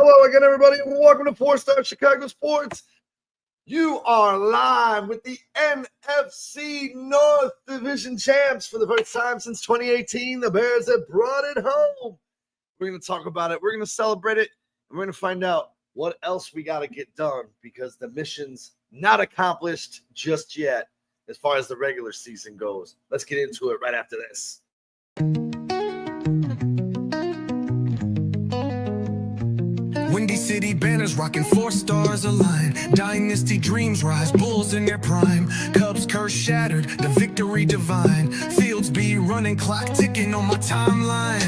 Hello again, everybody. Welcome to Four Stars Chicago Sports. You are live with the NFC North Division champs for the first time since 2018. The Bears have brought it home. We're going to talk about it. We're going to celebrate it. And we're going to find out what else we got to get done because the mission's not accomplished just yet as far as the regular season goes. Let's get into it right after this. Windy City banners rocking 4 stars align. Dynasty dreams rise, Bulls in their prime. Cubs curse shattered, the victory divine. Fields be running, clock ticking on my timeline.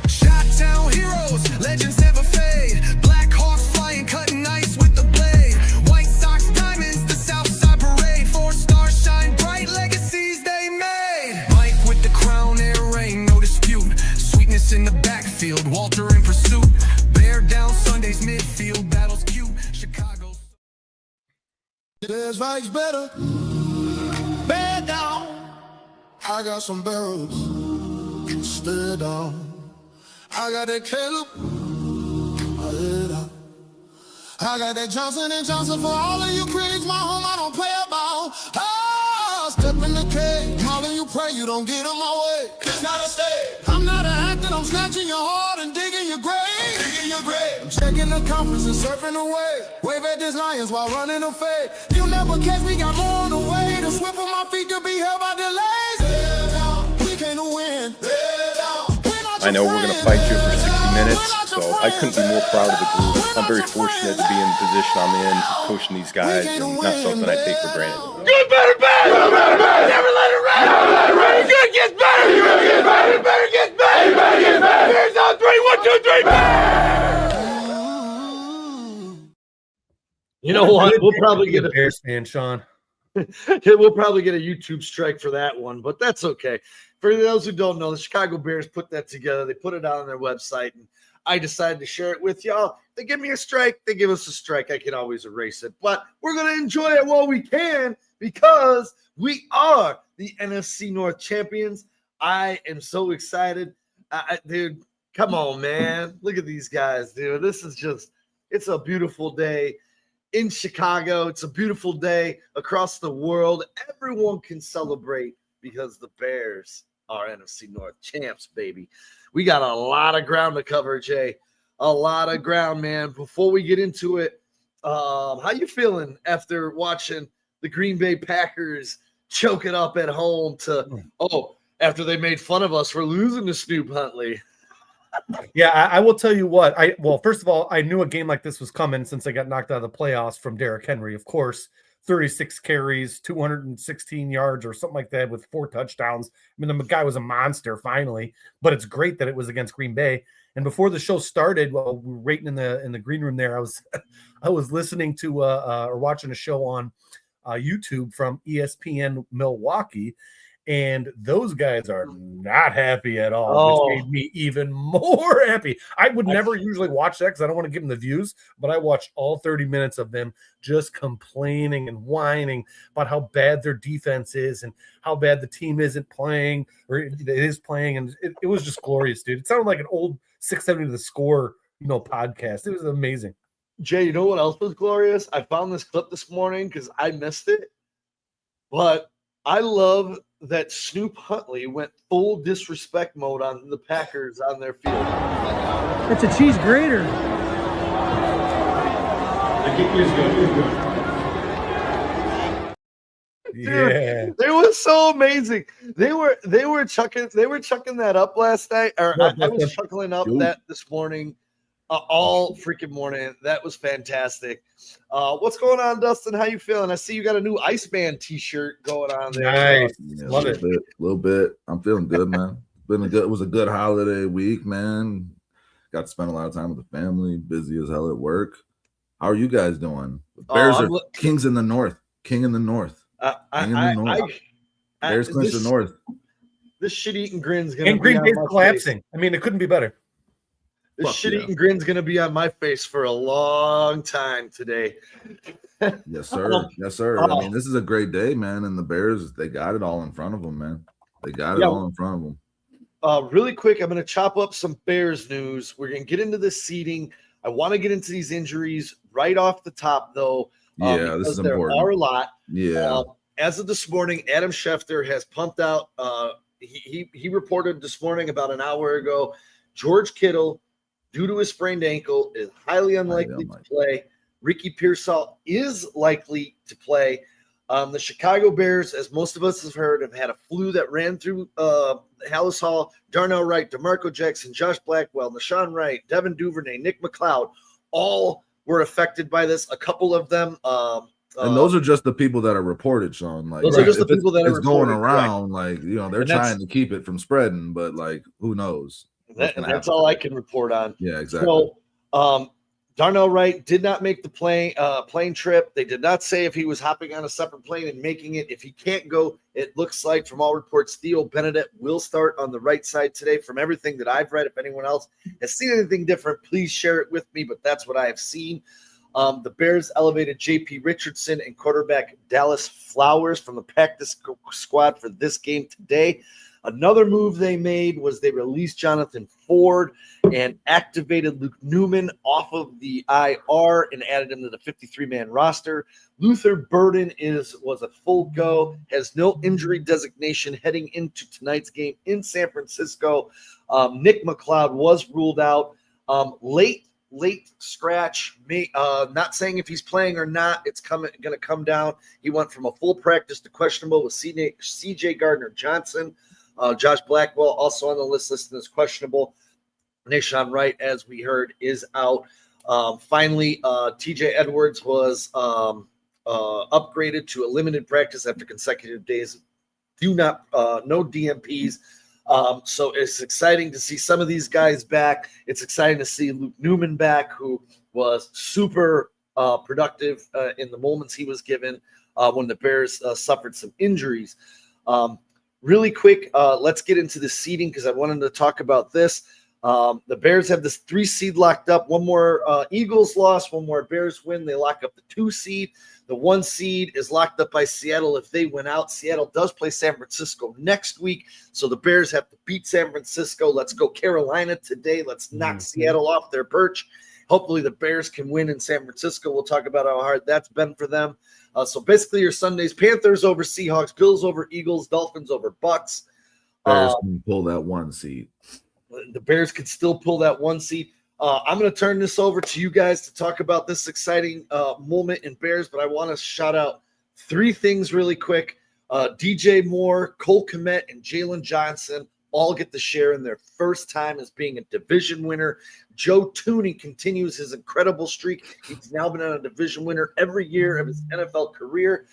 Shot-town heroes, legends never fade. Black Hawks flying, cutting ice with the blade. White Sox diamonds, the Southside parade. 4 stars shine bright, legacies they made. Mike with the crown, air rain, no dispute. Sweetness in the backfield, Walter in pursuit. Bear down Sunday's midfield, battles cute. Chicago. There's vibes better. Bear down. I got some barrels. Stay down. I got that Caleb. I got that Johnson & Johnson for all of you critics. My home, I don't play about. Step in the cage. All of you pray you don't get in my way. It's not a stage. I'm not an actor. I'm snatching your heart and digging your grave. I'm checking the conference and surfing away. Wave at these lions while running a fade. You never catch me, got more on the way. To swift on my feet to be held by delays. We can't win. I know we're going to fight you for 60 minutes, so I couldn't be more proud of the group. I'm very fortunate to be in the position I'm in, coaching these guys, and not something I take for granted. Good, better, bad! Good, better, bad! Never let it rain! Never let it rain! Good gets better! Good gets better! Better gets better! Better gets better! Bears on 3, 1, 2, 3, Bears! You know what? We'll probably get a Bears fan, Sean. We'll probably get a YouTube strike for that one, but that's okay. For those who don't know, the Chicago Bears put that together. They put it out on their website, and I decided to share it with y'all. They give me a strike. They give us a strike. I can always erase it, but we're going to enjoy it while we can because we are the NFC North champions. I am so excited. Dude, come on, man. Look at these guys, dude. This is just – it's a beautiful day in Chicago. It's a beautiful day across the world. Everyone can celebrate because the Bears are NFC North champs, baby. We got a lot of ground to cover, Jay. A lot of ground, man. Before we get into it, how you feeling after watching the Green Bay Packers choke it up at home after they made fun of us for losing to Snoop Huntley? Yeah, I will tell you what. First of all, I knew a game like this was coming since they got knocked out of the playoffs from Derrick Henry, of course. 36 carries, 216 yards or something like that with 4 touchdowns. I mean, the guy was a monster finally, but it's great that it was against Green Bay. And before the show started, while we were waiting in the green room there, I was listening to or watching a show on YouTube from ESPN Milwaukee, and those guys are not happy at all, which made me even more happy. I would never usually watch that because I don't want to give them the views, but I watched all 30 minutes of them just complaining and whining about how bad their defense is and how bad the team isn't playing, or it is playing, and it was just glorious, dude. It sounded like an old 670 The Score, podcast. It was amazing. Jay, you know what else was glorious? I found this clip this morning because I missed it, but I love that Snoop Huntley went full disrespect mode on the Packers on their field. It's a cheese grater. Yeah, Dude, it was so amazing. They were chucking that up last night, or I was chuckling up that this morning, all freaking morning. That was fantastic. What's going on, Dustin? How you feeling? I see you got a new Iceman t-shirt going on there. Nice. Yeah, Love it. A little bit. I'm feeling good, man. It was a good holiday week, man. Got to spend a lot of time with the family. Busy as hell at work. How are you guys doing? The Bears are kings in the North. King in the North. Bears clinch the North. This shit-eating grin's gonna and Green Bay's on my collapsing. face. I mean, it couldn't be better. This shit-eating grin's gonna be on my face for a long time today. Yes, sir. Yes, sir. I mean, this is a great day, man. And the Bears, they got it all in front of them, man. They got it all in front of them. Really quick, I'm going to chop up some Bears news. We're going to get into the seeding. I want to get into these injuries right off the top, though. Yeah, this is there important. are a lot. Yeah. As of this morning, Adam Schefter has pumped out. He reported this morning about an hour ago. George Kittle, due to his sprained ankle, is highly unlikely to play. Ricky Pearsall is likely to play. The Chicago Bears, as most of us have heard, have had a flu that ran through Hallis Hall. Darnell Wright, DeMarco Jackson, Josh Blackwell, Nashawn Wright, Devin Duvernay, Nick McLeod, all were affected by this. A couple of them. And those are just the people that are reported, Sean. Like, those are just the people that are going reported, around. correct. Like, they're trying to keep it from spreading, but like, who knows? That's all I can report on. Yeah, exactly. So, Darnell Wright did not make the plane trip. They did not say if he was hopping on a separate plane and making it. If he can't go, it looks like from all reports, Theo Benedict will start on the right side today. From everything that I've read, if anyone else has seen anything different, please share it with me. But that's what I have seen. The Bears elevated J.P. Richardson and quarterback Dallas Flowers from the practice squad for this game today. Another move they made was they released Jonathan Ford and activated Luke Newman off of the IR and added him to the 53-man roster. Luther Burden was a full go, has no injury designation heading into tonight's game in San Francisco. Nick McLeod was ruled out. Late scratch, not saying if he's playing or not. It's going to come down. He went from a full practice to questionable with C.J. Gardner-Johnson. Josh Blackwell also on the list listed as questionable. Nashawn Wright, as we heard, is out. Finally, TJ Edwards was upgraded to a limited practice after consecutive days. No DMPs. So it's exciting to see some of these guys back. It's exciting to see Luke Newman back, who was super productive in the moments he was given when the Bears suffered some injuries. Really quick, let's get into the seeding because I wanted to talk about this. The Bears have this 3 seed locked up. One more Eagles loss, one more Bears win. They lock up the 2 seed. The 1 seed is locked up by Seattle if they win out. Seattle does play San Francisco next week, so the Bears have to beat San Francisco. Let's go Carolina today. Let's knock Seattle off their perch. Hopefully the Bears can win in San Francisco. We'll talk about how hard that's been for them. So basically your Sundays, Panthers over Seahawks, Bills over Eagles, Dolphins over Bucks. Bears can pull that 1 seed. The Bears could still pull that 1 seed. I'm going to turn this over to you guys to talk about this exciting moment in Bears, but I want to shout out 3 things really quick. DJ Moore, Cole Kmet, and Jalen Johnson all get to share in their first time as being a division winner. Joe Tooney continues his incredible streak. He's now been on a division winner every year of his NFL career.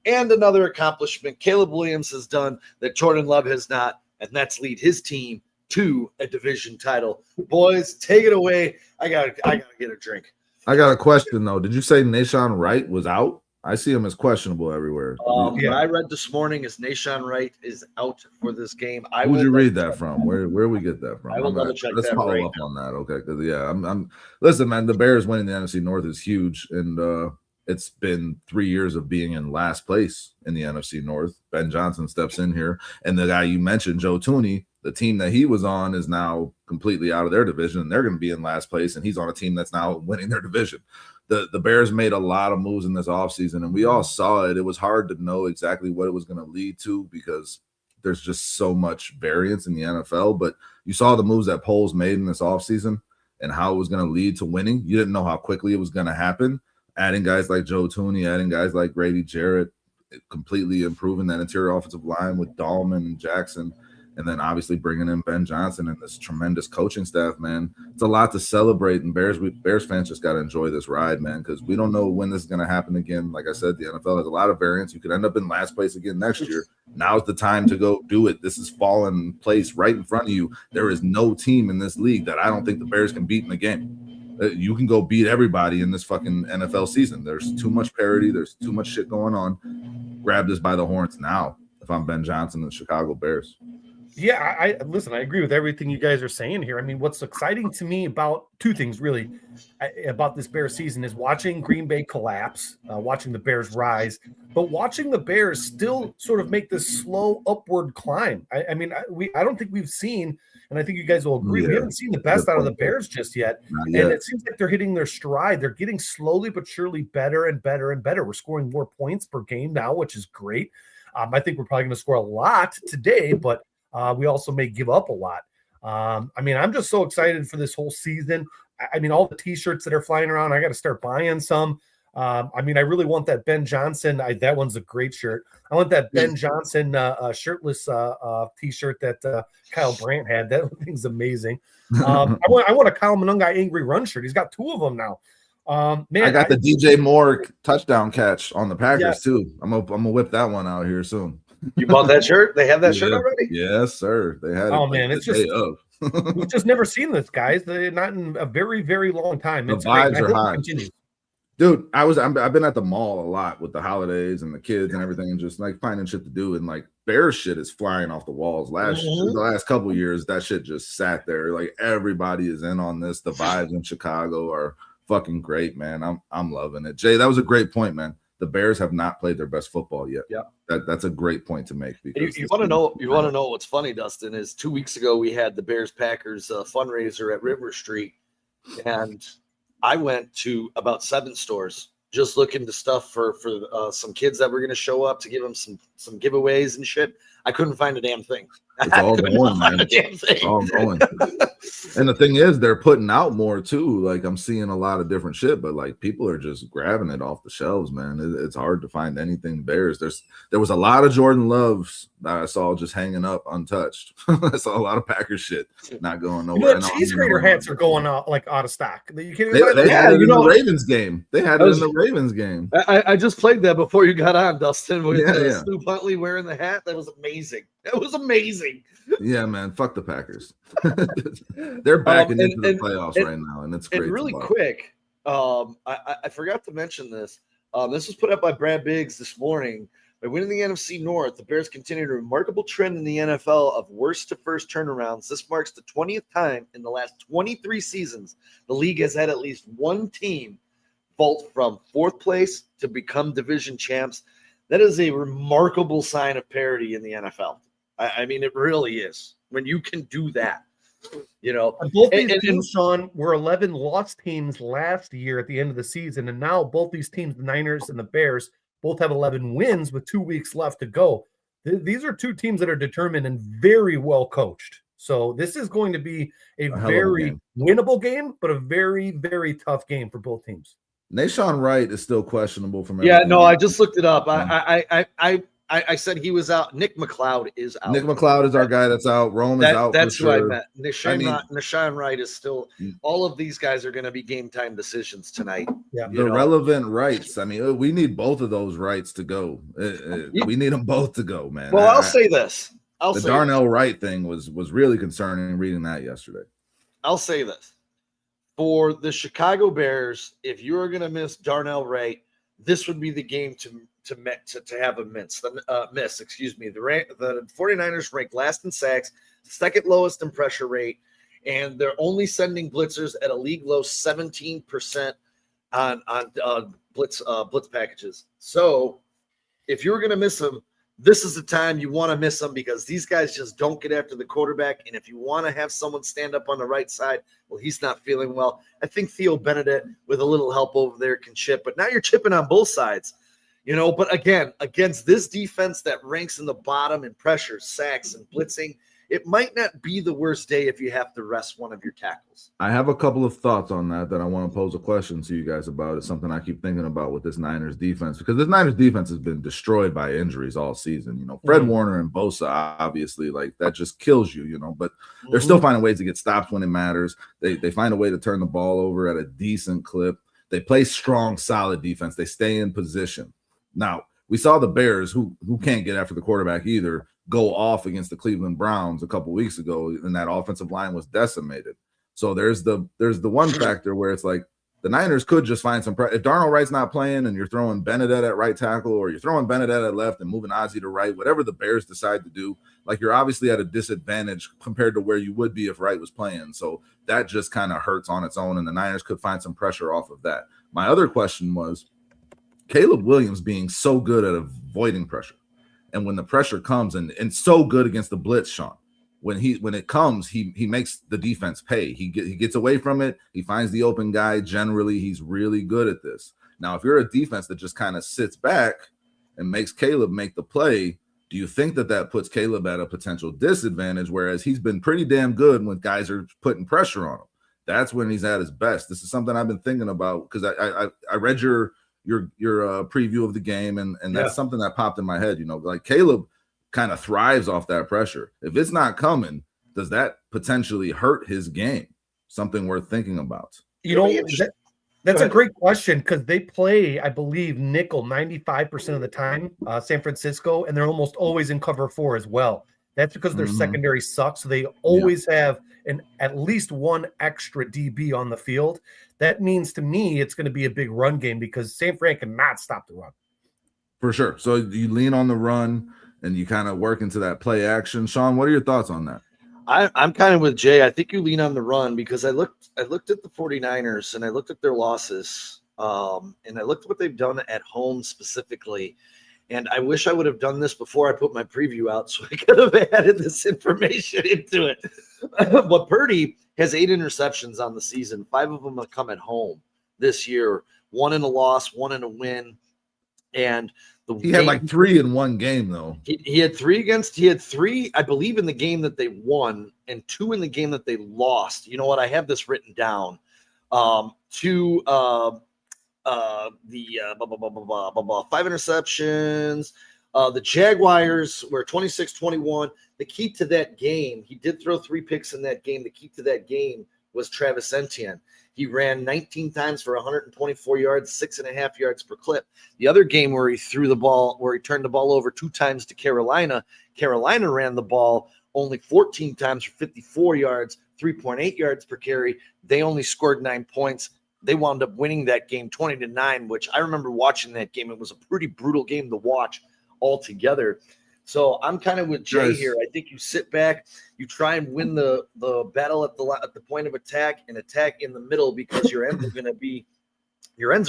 And another accomplishment Caleb Williams has done that Jordan Love has not, and that's lead his team to a division title. Boys, take it away. I gotta get a drink. I got a question though. Did you say Nashawn Wright was out? I see him as questionable everywhere. What I read this morning is Nashawn Wright is out for this game. Who'd you read that from? Where we get that from? I will double check. Let's follow up on that, okay? Because I'm listen, man. The Bears winning the NFC North is huge, and it's been 3 years of being in last place in the NFC North. Ben Johnson steps in here, and the guy you mentioned, Joe Tooney, the team that he was on is now completely out of their division, and they're going to be in last place, and he's on a team that's now winning their division. The Bears made a lot of moves in this offseason, and we all saw it. It was hard to know exactly what it was going to lead to because there's just so much variance in the NFL. But you saw the moves that Poles made in this offseason and how it was going to lead to winning. You didn't know how quickly it was going to happen. Adding guys like Joe Tooney, adding guys like Grady Jarrett, completely improving that interior offensive line with Dahlman and Jackson. And then obviously bringing in Ben Johnson and this tremendous coaching staff, man. It's a lot to celebrate, and Bears fans just got to enjoy this ride, man, because we don't know when this is going to happen again. Like I said, the NFL has a lot of variance. You could end up in last place again next year. Now's the time to go do it. This is falling in place right in front of you. There is no team in this league that I don't think the Bears can beat in the game. You can go beat everybody in this fucking NFL season. There's too much parity. There's too much shit going on. Grab this by the horns now if I'm Ben Johnson and the Chicago Bears. Yeah, I agree with everything you guys are saying here. I mean, what's exciting to me about 2 things really about this Bears season is watching Green Bay collapse, watching the Bears rise, but watching the Bears still sort of make this slow upward climb. I don't think we've seen and I think you guys will agree, we haven't seen the best out of the Bears just yet. And it seems like they're hitting their stride. They're getting slowly but surely better and better and better. We're scoring more points per game now, which is great. I think we're probably going to score a lot today, but we also may give up a lot. I mean, I'm just so excited for this whole season. I mean, all the T-shirts that are flying around, I got to start buying some. I mean, I really want that Ben Johnson. That one's a great shirt. I want that Ben Johnson shirtless T-shirt that Kyle Brandt had. That thing's amazing. I want a Kyle Monunga angry run shirt. He's got 2 of them now. Man, I got the DJ Moore touchdown catch on the Packers too. I'm gonna whip that one out here soon. You bought that shirt? They have that shirt already? Yes, sir. They had it. Oh man, it's just we've just never seen this, guys. They're not in a very, very long time. The vibes are high. Dude, I've been at the mall a lot with the holidays and the kids and everything, and just like finding shit to do. And like Bears shit is flying off the walls. The last couple of years, that shit just sat there. Like everybody is in on this. The vibes in Chicago are fucking great, man. I'm loving it. Jay, that was a great point, man. The Bears have not played their best football yet. Yeah, that's a great point to make. Because you want to know. You want to know what's funny, Dustin? Is 2 weeks ago we had the Bears Packers fundraiser at River Street, and I went to about 7 stores just looking to stuff for some kids that were going to show up to give them some giveaways and shit. I couldn't find a damn thing. It's all going, man. It's all going. And the thing is, they're putting out more too. Like I'm seeing a lot of different shit, but like people are just grabbing it off the shelves, man. It's hard to find anything Bears. There was a lot of Jordan Loves that I saw just hanging up untouched. I saw a lot of Packers shit not going nowhere. You know, cheese grater hats are going out of stock. They had it in the Ravens game. They had it in the Ravens game. I just played that before you got on, Dustin. With Snoop Huntley wearing the hat. That was amazing. That was amazing. Yeah, man. Fuck the Packers. They're backing into the playoffs right now, and it's great. And really quick, I forgot to mention this. This was put up by Brad Biggs this morning. By winning the NFC North, the Bears continued a remarkable trend in the NFL of worst to first turnarounds. This marks the 20th time in the last 23 seasons the league has had at least one team vault from 4th place to become division champs. That is a remarkable sign of parity in the NFL. I mean, it really is when you can do that. You know, and both these teams, Sean, were 11 lost teams last year at the end of the season, and now both these teams, the Niners and the Bears, both have 11 wins with 2 weeks left to go. These are 2 teams that are determined and very well coached. So this is going to be a very winnable game, but a very, very tough game for both teams. Nahshon Wright is still questionable from. Yeah, no, I just looked it up. I said he was out. Nick McLeod is out. Nick McLeod is our guy that's out. Rome is out. That's who I meant. Nahshon Wright is still. All of these guys are going to be game time decisions tonight. Yeah, the relevant rights. I mean, we need both of those rights to go. We need them both to go, man. Well, I'll say this. The Darnell Wright thing was really concerning. Reading that yesterday. I'll say this. For the Chicago Bears, if you are going to miss Darnell Wright, this would be the game to have a miss. The 49ers rank last in sacks, second lowest in pressure rate, and they're only sending blitzers at a league low 17% on blitz packages. So if you're going to miss them, this is the time you want to miss them because these guys just don't get after the quarterback. And if you want to have someone stand up on the right side, well, he's not feeling well. I think Theo Benedict, with a little help over there, can chip. But now you're chipping on both sides, you know. But again, against this defense that ranks in the bottom in pressure, sacks, and blitzing, it might not be the worst day if you have to rest one of your tackles. I have a couple of thoughts on that I want to pose a question to you guys about. It's something I keep thinking about with this Niners defense, because this Niners defense has been destroyed by injuries all season. You know, Fred Warner and Bosa, obviously, like that just kills you, you know, but they're still finding ways to get stops when it matters. They find a way to turn the ball over at a decent clip. They play strong, solid defense. They stay in position. Now, we saw the Bears, who can't get after the quarterback either, go off against the Cleveland Browns a couple weeks ago, and that offensive line was decimated. So there's the one factor where it's like the Niners could just find some if Darnell Wright's not playing and you're throwing Benedict at right tackle or you're throwing Benedict at left and moving Ozzie to right, whatever the Bears decide to do, like you're obviously at a disadvantage compared to where you would be if Wright was playing. So that just kind of hurts on its own, and the Niners could find some pressure off of that. My other question was Caleb Williams being so good at avoiding pressure. And when the pressure comes and so good against the blitz, Sean, when it comes, he makes the defense pay. He gets away from it. He finds the open guy. Generally, he's really good at this. Now, if you're a defense that just kind of sits back and makes Caleb make the play, do you think that puts Caleb at a potential disadvantage? Whereas he's been pretty damn good when guys are putting pressure on him. That's when he's at his best. This is something I've been thinking about because I read your preview of the game, and that's something that popped in my head. Like Caleb kind of thrives off that pressure. If it's not coming, does that potentially hurt his game? Something worth thinking about. That's a great question because they play, I believe, nickel 95% of the time, San Francisco, and they're almost always in cover 4 as well. That's because their secondary sucks, so they always have at least one extra DB on the field. That means to me it's going to be a big run game because San Fran cannot stop the run. For sure. So you lean on the run and you kind of work into that play action. Sean, what are your thoughts on that? I'm kind of with Jay. I think you lean on the run because I looked at the 49ers and I looked at their losses and I looked at what they've done at home specifically. And I wish I would have done this before I put my preview out so I could have added this information into it. But Purdy has 8 interceptions on the season. 5 of them have come at home this year. 1 in a loss, 1 in a win. And he had like 3 in one game, though. He had 3, I believe, in the game that they won and 2 in the game that they lost. You know what? I have this written down. 2 5 interceptions. The Jaguars were 26-21. The key to that game, he did throw 3 picks in that game. The key to that game was Travis Etienne. He ran 19 times for 124 yards, 6.5 yards per clip. The other game where he turned the ball over 2 times to Carolina, Carolina ran the ball only 14 times for 54 yards, 3.8 yards per carry. They only scored 9 points. They wound up winning that game 20-9, which I remember watching that game. It was a pretty brutal game to watch altogether. So I'm kind of with Jay here. I think you sit back, you try and win the battle at the point of attack and attack in the middle because your ends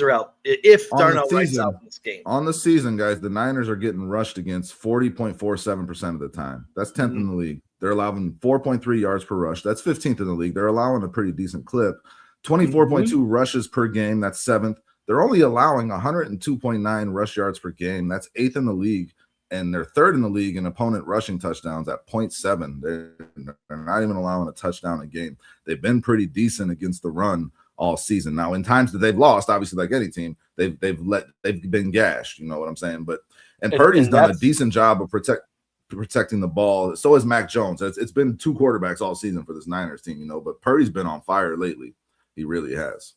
are out if Darnell Wright's out in this game. On the season, guys, the Niners are getting rushed against 40.47% of the time. That's 10th in the league. They're allowing 4.3 yards per rush. That's 15th in the league. They're allowing a pretty decent clip. 24.2 rushes per game. That's 7th. They're only allowing 102.9 rush yards per game. That's 8th in the league. And they're 3rd in the league in opponent rushing touchdowns at 0.7. They're not even allowing a touchdown a game. They've been pretty decent against the run all season. Now, in times that they've lost, obviously, like any team, they've been gashed. You know what I'm saying? And Purdy's done a decent job of protecting the ball. So has Mac Jones. It's been 2 quarterbacks all season for this Niners team, but Purdy's been on fire lately. He really has.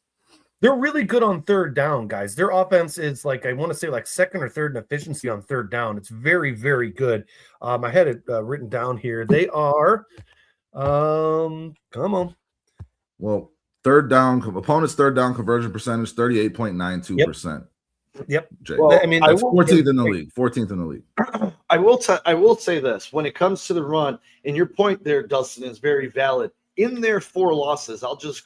They're really good on 3rd down, guys. Their offense is I want to say 2nd or 3rd in efficiency on 3rd down. It's very, very good. I had it written down here. They are, come on. Well, 3rd down, opponent's 3rd down conversion percentage, 38.92%. Yep. Well, I mean, that's 14th in the league. 14th in the league. I will say this. When it comes to the run, and your point there, Dustin, is very valid. In their 4 losses, I'll just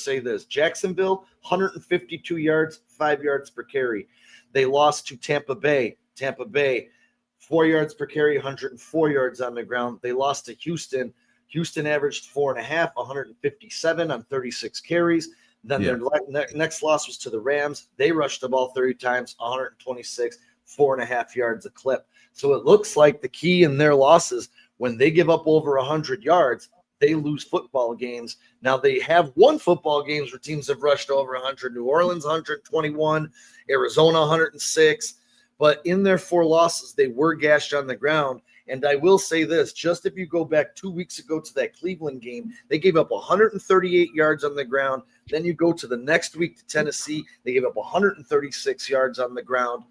say this. Jacksonville, 152 yards, 5 yards per carry. They lost to Tampa Bay. 4 yards per carry, 104 yards on the ground. They lost to Houston. Houston averaged 4.5, 157 on 36 carries. Then their next loss was to the Rams. They rushed the ball 30 times, 126, 4.5 yards a clip. So it looks like the key in their losses, when they give up over 100 yards, they lose football games. Now they have won football games where teams have rushed over 100. New Orleans 121, Arizona 106. But in their 4 losses, they were gashed on the ground. And I will say this, just if you go back 2 weeks ago to that Cleveland game, they gave up 138 yards on the ground. Then you go to the next week to Tennessee, they gave up 136 yards on the ground.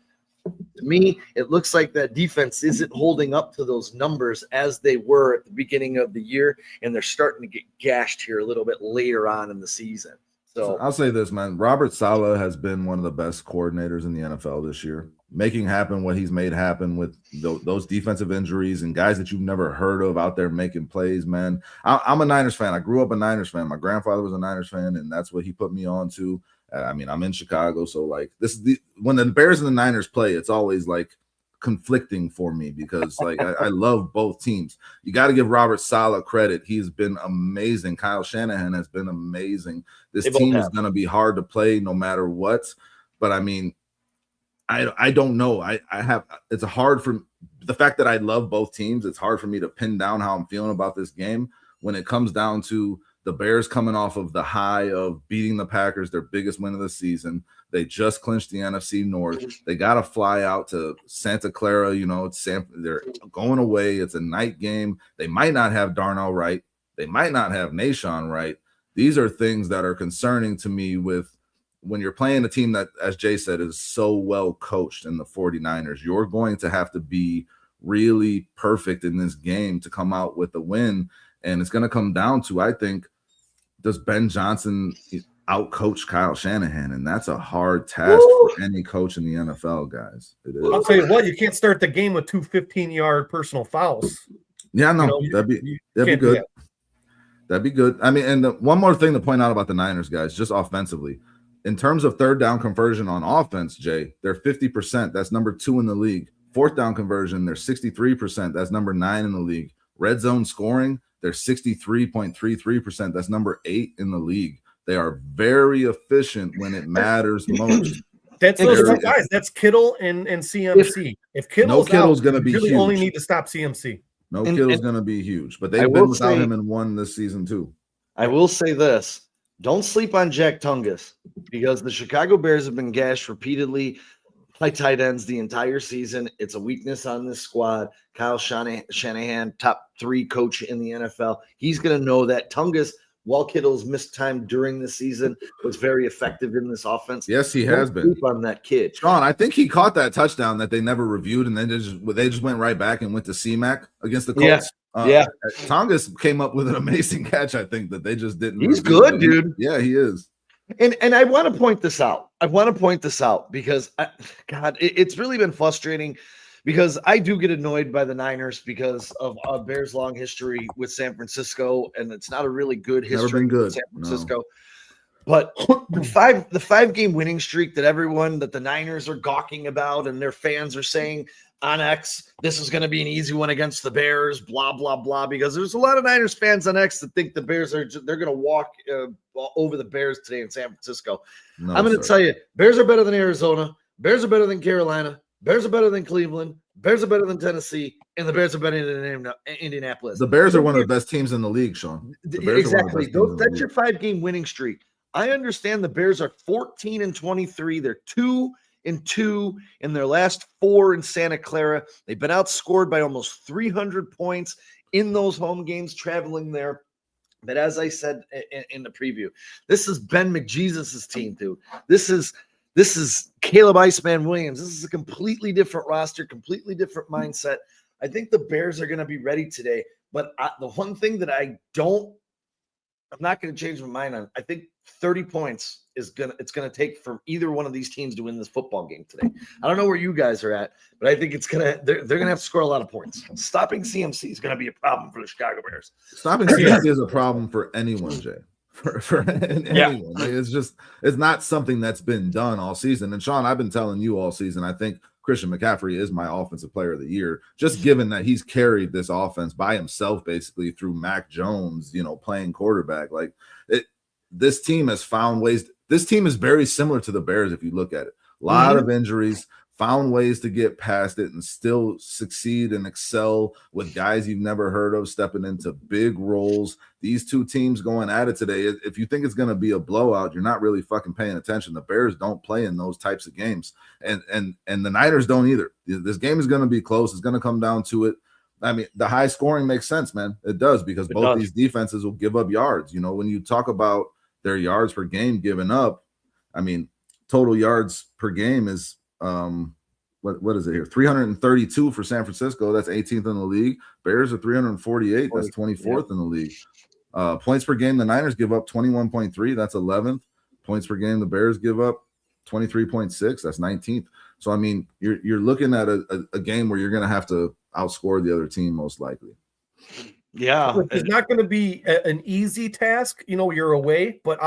To me, it looks like that defense isn't holding up to those numbers as they were at the beginning of the year, and they're starting to get gashed here a little bit later on in the season. So I'll say this, man. Robert Saleh has been one of the best coordinators in the NFL this year, making happen what he's made happen with those defensive injuries and guys that you've never heard of out there making plays, man. I'm a Niners fan. I grew up a Niners fan. My grandfather was a Niners fan, and that's what he put me on to. I mean, I'm in Chicago, so this is when the Bears and the Niners play, it's always conflicting for me because like I love both teams. You got to give Robert Saleh credit. He's been amazing. Kyle Shanahan has been amazing. This team is going to be hard to play no matter what. But I mean, I don't know. It's hard for the fact that I love both teams. It's hard for me to pin down how I'm feeling about this game when it comes down to the Bears coming off of the high of beating the Packers, their biggest win of the season. They just clinched the NFC North. They got to fly out to Santa Clara. You know, they're going away. It's a night game. They might not have Darnell Wright. They might not have Nashawn Wright. These are things that are concerning to me with when you're playing a team that, as Jay said, is so well coached in the 49ers. You're going to have to be really perfect in this game to come out with a win. And it's going to come down to, I think, does Ben Johnson out-coach Kyle Shanahan? And that's a hard task for any coach in the NFL, guys. It is. I'll tell you what, you can't start the game with two 15-yard personal fouls. Yeah, no, that'd be good. That'd be good. I mean, and one more thing to point out about the Niners, guys, just offensively. In terms of third down conversion on offense, Jay, they're 50%. That's number 2 in the league. Fourth down conversion, they're 63%. That's number 9 in the league. Red zone scoring, they're 63.33%. That's number 8 in the league. They are very efficient when it matters most. That's those two guys. That's Kittle and CMC. If Kittle's going to be really huge. Only need to stop CMC. Kittle's going to be huge. But they've been without him and won this season too. I will say this. Don't sleep on Jack Tungus because the Chicago Bears have been gashed repeatedly by tight ends the entire season. It's a weakness on this squad. Kyle Shanahan, top 3 coach in the NFL. He's going to know that Tungus, while Kittle's missed time during the season, was very effective in this offense. Yes, he has been. Sleep on that kid. Sean, I think he caught that touchdown that they never reviewed, and then they just went right back and went to CMAC against the Colts. Tungus came up with an amazing catch, I think, that they just didn't. He's good, dude. Yeah, he is. And I want to point this out. Because, it's really been frustrating because I do get annoyed by the Niners because of Bears' long history with San Francisco, and it's not a really good history Never been good. with San Francisco. No. But the 5-game winning streak that the Niners are gawking about and their fans are saying on X, this is going to be an easy one against the Bears, blah, blah, blah, because there's a lot of Niners fans on X that think the Bears they're going to walk over the Bears today in San Francisco. No, I'm going to tell you, Bears are better than Arizona. Bears are better than Carolina. Bears are better than Cleveland. Bears are better than Tennessee. And the Bears are better than Indianapolis. The Bears are one of the best teams in the league, Sean. Exactly. That's your 5-game winning streak. I understand the Bears are 14-23. They're 2-2 in their last 4 in Santa Clara. They've been outscored by almost 300 points in those home games traveling there. But as I said in the preview, this is Ben McJesus's team, dude. This is Caleb Iceman Williams. This is a completely different roster, completely different mindset. I think the Bears are going to be ready today. But the one thing that I'm not going to change my mind on. I think 30 points it's going to take for either one of these teams to win this football game today. I don't know where you guys are at, but I think they're going to have to score a lot of points. Stopping CMC is going to be a problem for the Chicago Bears. Stopping CMC is a problem for anyone, Jay. For anyone. Like, it's not something that's been done all season. And Sean, I've been telling you all season, I think Christian McCaffrey is my offensive player of the year, just given that he's carried this offense by himself basically through Mac Jones, playing quarterback. Like this team has found ways. This team is very similar to the Bears if you look at it. A lot of injuries, found ways to get past it and still succeed and excel with guys you've never heard of stepping into big roles. These two teams going at it today, if you think it's going to be a blowout, you're not really fucking paying attention. The Bears don't play in those types of games, and the Niners don't either. This game is going to be close. It's going to come down to it. I mean, the high scoring makes sense, man. It does, because both these defenses will give up yards. When you talk about their yards per game given up, I mean, total yards per game is what is it here? 332 for San Francisco. That's 18th in the league. Bears are 348. That's 24th in the league. Points per game, the Niners give up 21.3. That's 11th. Points per game, the Bears give up 23.6. That's 19th. So I mean, you're looking at a game where you're going to have to outscore the other team most likely. Yeah. It's not going to be an easy task. You're away, but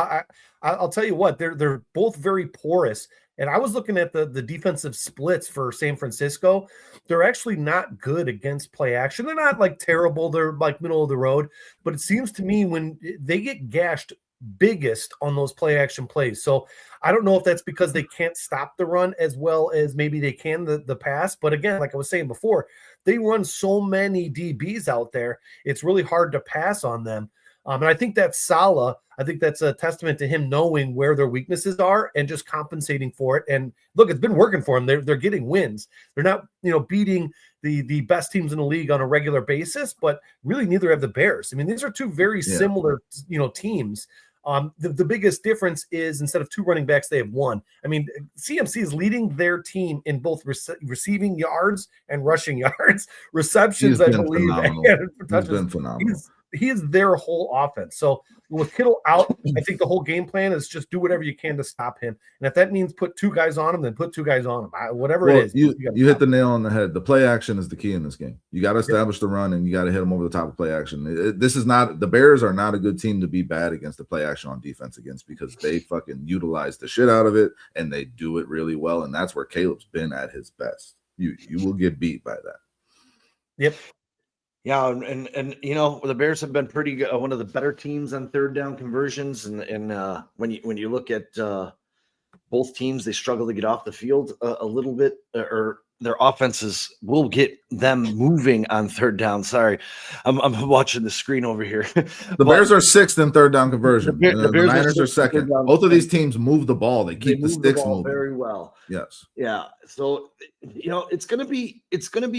I'll tell you what, they're both very porous. And I was looking at the defensive splits for San Francisco. They're actually not good against play action. They're not like terrible. They're like middle of the road. But it seems to me when they get gashed biggest on those play action plays. So I don't know if that's because they can't stop the run as well as maybe they can the pass. But again, like I was saying before, they run so many DBs out there. It's really hard to pass on them. And I think that's Saleh. I think that's a testament to him knowing where their weaknesses are and just compensating for it. And look, it's been working for them. They're getting wins. They're not, beating the best teams in the league on a regular basis, but really neither have the Bears. I mean, these are two very similar, teams. The biggest difference is instead of 2 running backs, they have 1. I mean, CMC is leading their team in both receiving yards and rushing yards, receptions, I believe. He's been phenomenal. He is their whole offense. So with Kittle out, I think the whole game plan is just do whatever you can to stop him. And if that means put 2 guys on him, then put 2 guys on him. Whatever it is. You hit the nail on the head. The play action is the key in this game. You got to establish the run, and you got to hit them over the top of play action. The Bears are not a good team to be bad against the play action on defense against, because they fucking utilize the shit out of it, and they do it really well. And that's where Caleb's been at his best. You will get beat by that. Yep. Yeah, and the Bears have been pretty good, one of the better teams on third down conversions, and when you look at both teams, they struggle to get off the field a little bit, or their offenses will get them moving on third down. Sorry, I'm watching the screen over here. The Bears are 6th in third down conversion. The Niners are 2nd. Both of these teams move the ball. They keep the sticks moving very well. Yes. Yeah. So it's gonna be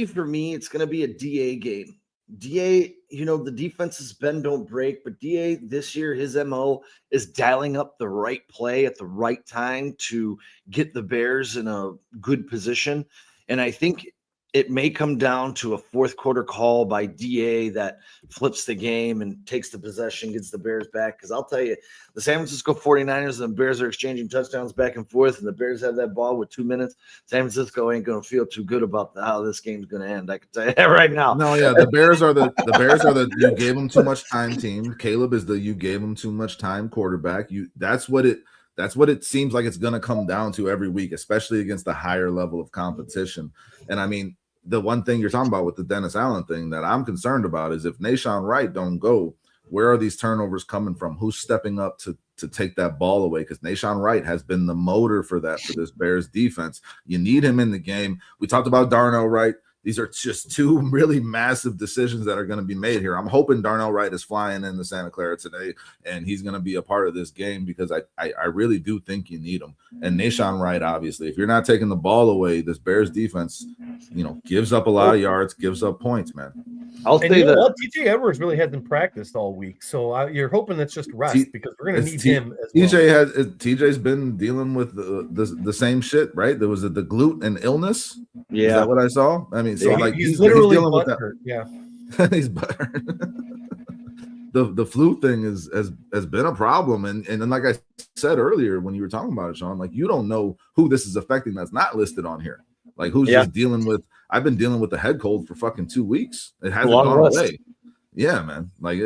for me. It's gonna be a DA game. DA, the defenses bend don't break, but DA this year, his MO is dialing up the right play at the right time to get the Bears in a good position. And I think it may come down to a fourth quarter call by DA that flips the game and takes the possession, gets the Bears back. Because I'll tell you, the San Francisco 49ers and the Bears are exchanging touchdowns back and forth, and the Bears have that ball with 2 minutes. San Francisco ain't going to feel too good about how this game's going to end. I can tell you that right now. No, yeah, the Bears are the you gave them too much time team. Caleb is the you gave them too much time quarterback. That's what it seems like it's going to come down to every week, especially against the higher level of competition. And I mean, the one thing you're talking about with the Dennis Allen thing that I'm concerned about is if Nahshon Wright don't go, where are these turnovers coming from? Who's stepping up to take that ball away? Because Nahshon Wright has been the motor for this Bears defense. You need him in the game. We talked about Darnell Wright. These are just 2 really massive decisions that are going to be made here. I'm hoping Darnell Wright is flying into Santa Clara today, and he's going to be a part of this game, because I really do think you need him. And Nahshon Wright, obviously, if you're not taking the ball away, this Bears defense, gives up a lot of yards, gives up points, man. I'll say that TJ Edwards really hasn't practiced all week, so you're hoping that's just rest, because we're going to need him as well. TJ's been dealing with the same shit, right? There was the glute and illness. Yeah, is that what I saw? I mean, so he's literally dealing with that. Hurt. Yeah, he's butthurt. The flu thing has been a problem, and then like I said earlier when you were talking about it, Sean, like you don't know who this is affecting that's not listed on here. Like who's just dealing with. I've been dealing with the head cold for fucking 2 weeks. It hasn't gone away. Yeah, man. Like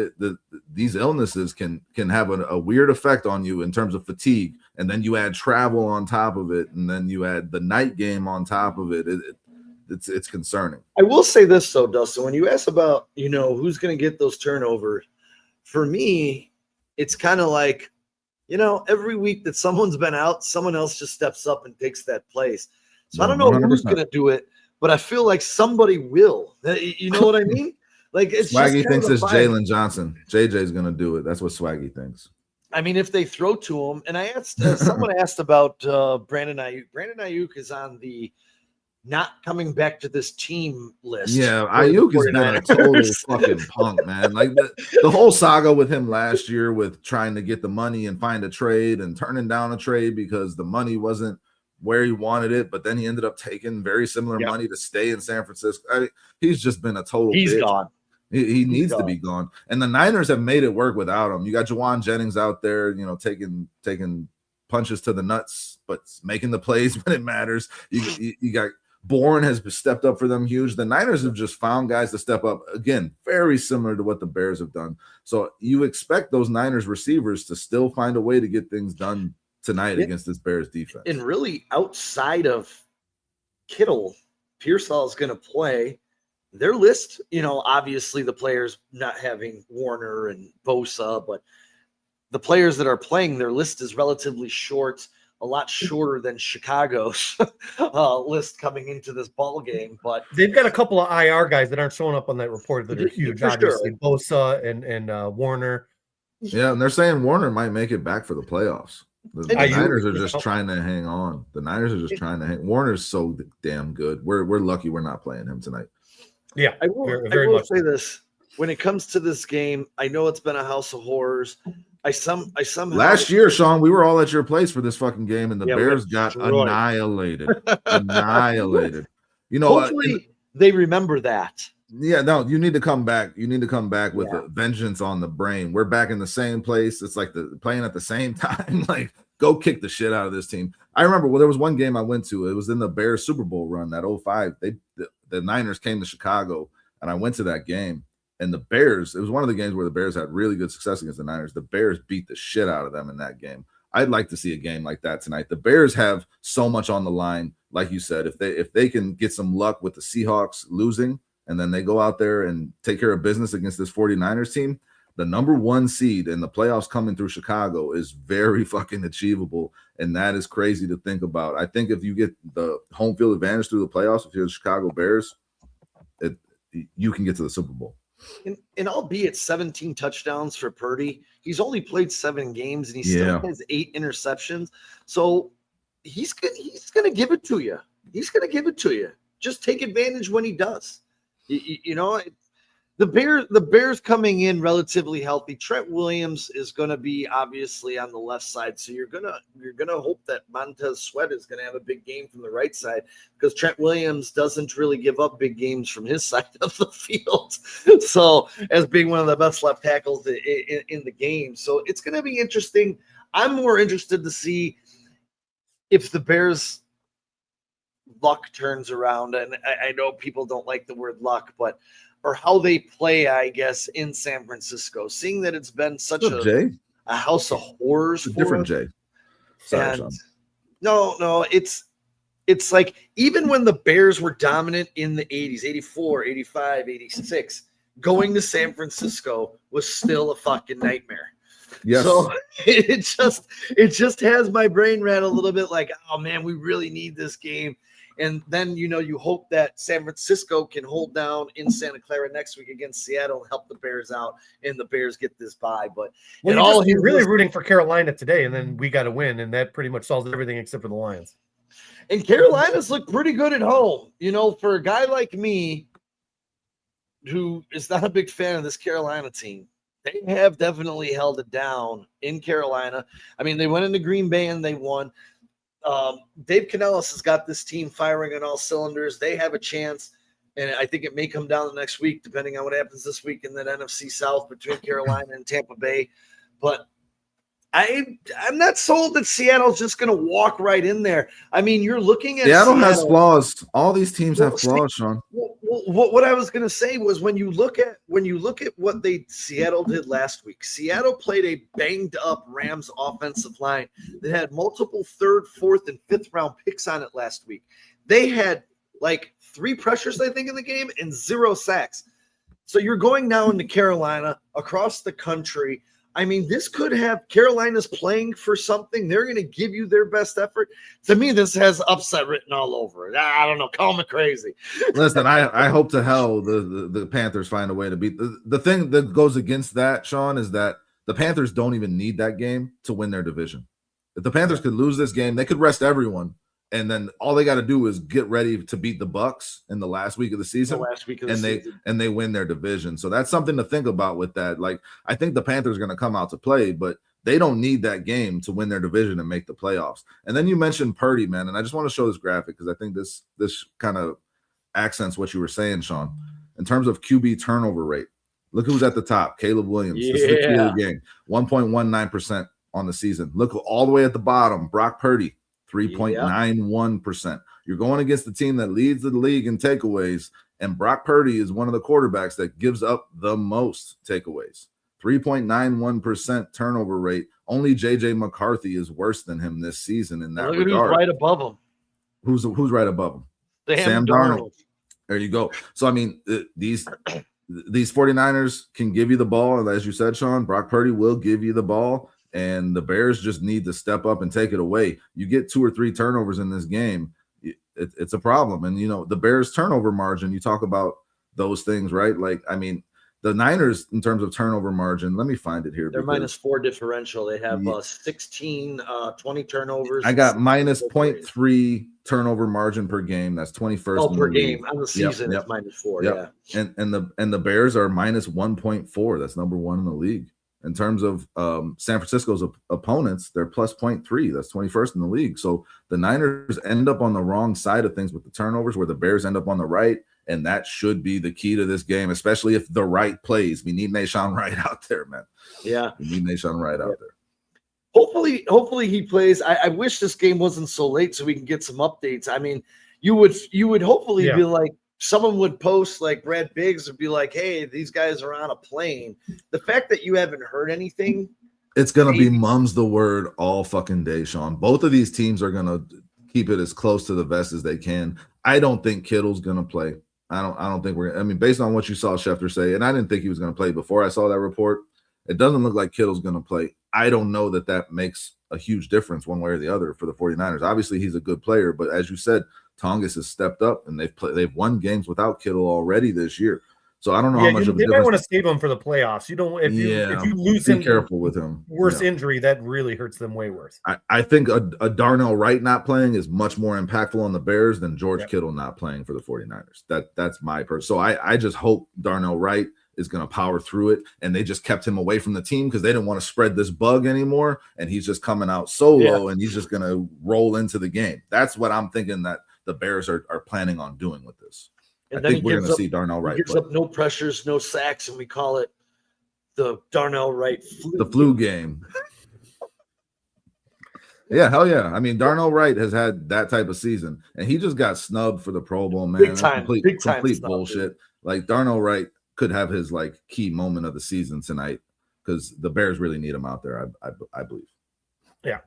these illnesses can have a weird effect on you in terms of fatigue, and then you add travel on top of it, and then you add the night game on top of it. It's concerning. I will say this though, Dustin, when you ask about, who's going to get those turnovers, for me, it's kind of like, every week that someone's been out, someone else just steps up and takes that place. So I don't know 100%. Who's going to do it, but I feel like somebody will. You know what I mean? Like it's Swaggy thinks it's Jalen Johnson. JJ's going to do it. That's what Swaggy thinks. I mean, if they throw to him, and I asked someone asked about Brandon Ayuk. Brandon Ayuk is on the not coming back to this team list. Yeah, Ayuk has been a total fucking punk, man. Like the whole saga with him last year with trying to get the money and find a trade and turning down a trade because the money wasn't where he wanted it, but then he ended up taking very similar money to stay in San Francisco. I mean, he's just been a total bitch. Gone. He needs to be gone. And the Niners have made it work without him. You got Jawan Jennings out there, taking punches to the nuts, but making the plays when it matters. You got Bourne has stepped up for them huge. The Niners have just found guys to step up. Again, very similar to what the Bears have done. So you expect those Niners receivers to still find a way to get things done tonight against this Bears defense. And really, outside of Kittle, Pearsall is going to play. Their list, obviously the players not having Warner and Bosa, but the players that are playing, their list is relatively short, a lot shorter than Chicago's list coming into this ball game. But they've got a couple of IR guys that aren't showing up on that report that are huge. For obviously, sure. Bosa and Warner. Yeah, and they're saying Warner might make it back for the playoffs. The Niners are just trying to hang on. The Niners are just trying to hang. Warner's so damn good. We're lucky we're not playing him tonight. Yeah, I will say this. When it comes to this game, I know it's been a house of horrors. I somehow last year, Sean, we were all at your place for this fucking game, and the Bears got annihilated. Annihilated. Hopefully they remember that. Yeah, no, you need to come back. You need to come back with a vengeance on the brain. We're back in the same place. It's like playing at the same time. Like, go kick the shit out of this team. I remember there was one game I went to. It was in the Bears Super Bowl run, that 05. The Niners came to Chicago, and I went to that game. And the Bears, it was one of the games where the Bears had really good success against the Niners. The Bears beat the shit out of them in that game. I'd like to see a game like that tonight. The Bears have so much on the line, like you said. If they can get some luck with the Seahawks losing, and then they go out there and take care of business against this 49ers team, the number 1 seed in the playoffs coming through Chicago is very fucking achievable, and that is crazy to think about. I think if you get the home field advantage through the playoffs, if you're the Chicago Bears, you can get to the Super Bowl. And albeit 17 touchdowns for Purdy, he's only played 7 games, and he still has 8 interceptions. So he's going to give it to you. He's going to give it to you. Just take advantage when he does. The Bears coming in relatively healthy. Trent Williams is going to be obviously on the left side, so you're gonna hope that Montez Sweat is going to have a big game from the right side, because Trent Williams doesn't really give up big games from his side of the field. So, as being one of the best left tackles in the game, so it's going to be interesting. I'm more interested to see if the Bears' luck turns around, and I know people don't like the word luck, or how they play, I guess, in San Francisco, seeing that it's been such a house of horrors. It's a different Jay. Sorry, Sean. No, it's like, even when the Bears were dominant in the 80s, 84, 85, 86, going to San Francisco was still a fucking nightmare. Yes. So it just has my brain rattled a little bit, like, oh man, we really need this game. And then, you hope that San Francisco can hold down in Santa Clara next week against Seattle and help the Bears out, and the Bears get this bye. But you're really rooting for Carolina today, and then we got to win, and that pretty much solves everything except for the Lions. And Carolina's look pretty good at home. For a guy like me who is not a big fan of this Carolina team, they have definitely held it down in Carolina. I mean, they went into Green Bay and they won. Dave Canellis has got this team firing on all cylinders. They have a chance, and I think it may come down the next week, depending on what happens this week in that NFC South between Carolina and Tampa Bay. But I'm not sold that Seattle's just going to walk right in there. I mean, you're looking at Seattle has flaws. All these teams have flaws, Sean. What I was going to say was, when you look at what Seattle did last week, Seattle played a banged up Rams offensive line that had multiple 3rd, 4th, and 5th round picks on it last week. They had like 3 pressures, I think, in the game and 0 sacks. So you're going now into Carolina, across the country. I mean, this could have Carolina's playing for something. They're going to give you their best effort. To me, this has upset written all over it. I don't know. Call me crazy. Listen, I hope to hell the Panthers find a way to beat. The thing that goes against that, Sean, is that the Panthers don't even need that game to win their division. If the Panthers could lose this game, they could rest everyone, and then all they got to do is get ready to beat the Bucks in the last week of the season. And they win their division. So that's something to think about with that. Like, I think the Panthers are going to come out to play, but they don't need that game to win their division and make the playoffs. And then you mentioned Purdy, man, and I just want to show this graphic because I think this kind of accents what you were saying, Sean. In terms of QB turnover rate, look who's at the top. Caleb Williams. This is the key of the game. 1.19% on the season. Look all the way at the bottom. Brock Purdy. 3.91%. You're going against the team that leads the league in takeaways, and Brock Purdy is one of the quarterbacks that gives up the most takeaways. 3.91% turnover rate. Only J.J. McCarthy is worse than him this season in that Look at regard. who's right above him. Who's right above him? Sam Darnold. There you go. So, I mean, these 49ers can give you the ball. And as you said, Sean, Brock Purdy will give you the ball. And the Bears just need to step up and take it away. You get 2 or 3 turnovers in this game, it's a problem. And, you know, the Bears turnover margin, you talk about those things, right? Like, I mean, the Niners, in terms of turnover margin, let me find it here. They're -4 differential. They have 16, 20 turnovers. I got minus 0.3 turnover margin per game. That's 21st. Per game. On the season, it's -4. Yep. Yeah. And the Bears are minus 1.4. That's number 1 in the league. In terms of San Francisco's opponents, they're plus 0.3. That's 21st in the league. So the Niners end up on the wrong side of things with the turnovers, where the Bears end up on the right. And that should be the key to this game, especially if the right plays. We need Nahshon Wright out there, man. Yeah. We need Nahshon Wright out there. Hopefully he plays. I wish this game wasn't so late so we can get some updates. I mean, you would hopefully be like, someone would post, like Brad Biggs would be like, hey, these guys are on a plane. The fact that you haven't heard anything. It's going to be mum's the word all fucking day, Sean. Both of these teams are going to keep it as close to the vest as they can. I don't think Kittle's going to play. I don't think I mean, based on what you saw Schefter say, and I didn't think he was going to play before I saw that report, it doesn't look like Kittle's going to play. I don't know that makes a huge difference one way or the other for the 49ers. Obviously, he's a good player, but as you said, Tongas has stepped up, and they've won games without Kittle already this year. So I don't know how much of a difference. They might want to save him for the playoffs. You don't if you lose him, be careful with him. Worse injury, that really hurts them way worse. I think a Darnell Wright not playing is much more impactful on the Bears than George Kittle not playing for the 49ers. That's my person. So I just hope Darnell Wright is going to power through it, and they just kept him away from the team because they didn't want to spread this bug anymore, and he's just coming out solo, and he's just going to roll into the game. That's what I'm thinking that the Bears are planning on doing with this. And I think we're going to see Darnell Wright. He gives up no pressures, no sacks, and we call it the Darnell Wright flu. The flu game. Yeah, hell yeah. I mean, Darnell Wright has had that type of season, and he just got snubbed for the Pro Bowl, man. Big time complete bullshit. Like, Darnell Wright could have his, like, key moment of the season tonight because the Bears really need him out there, I believe. Yeah.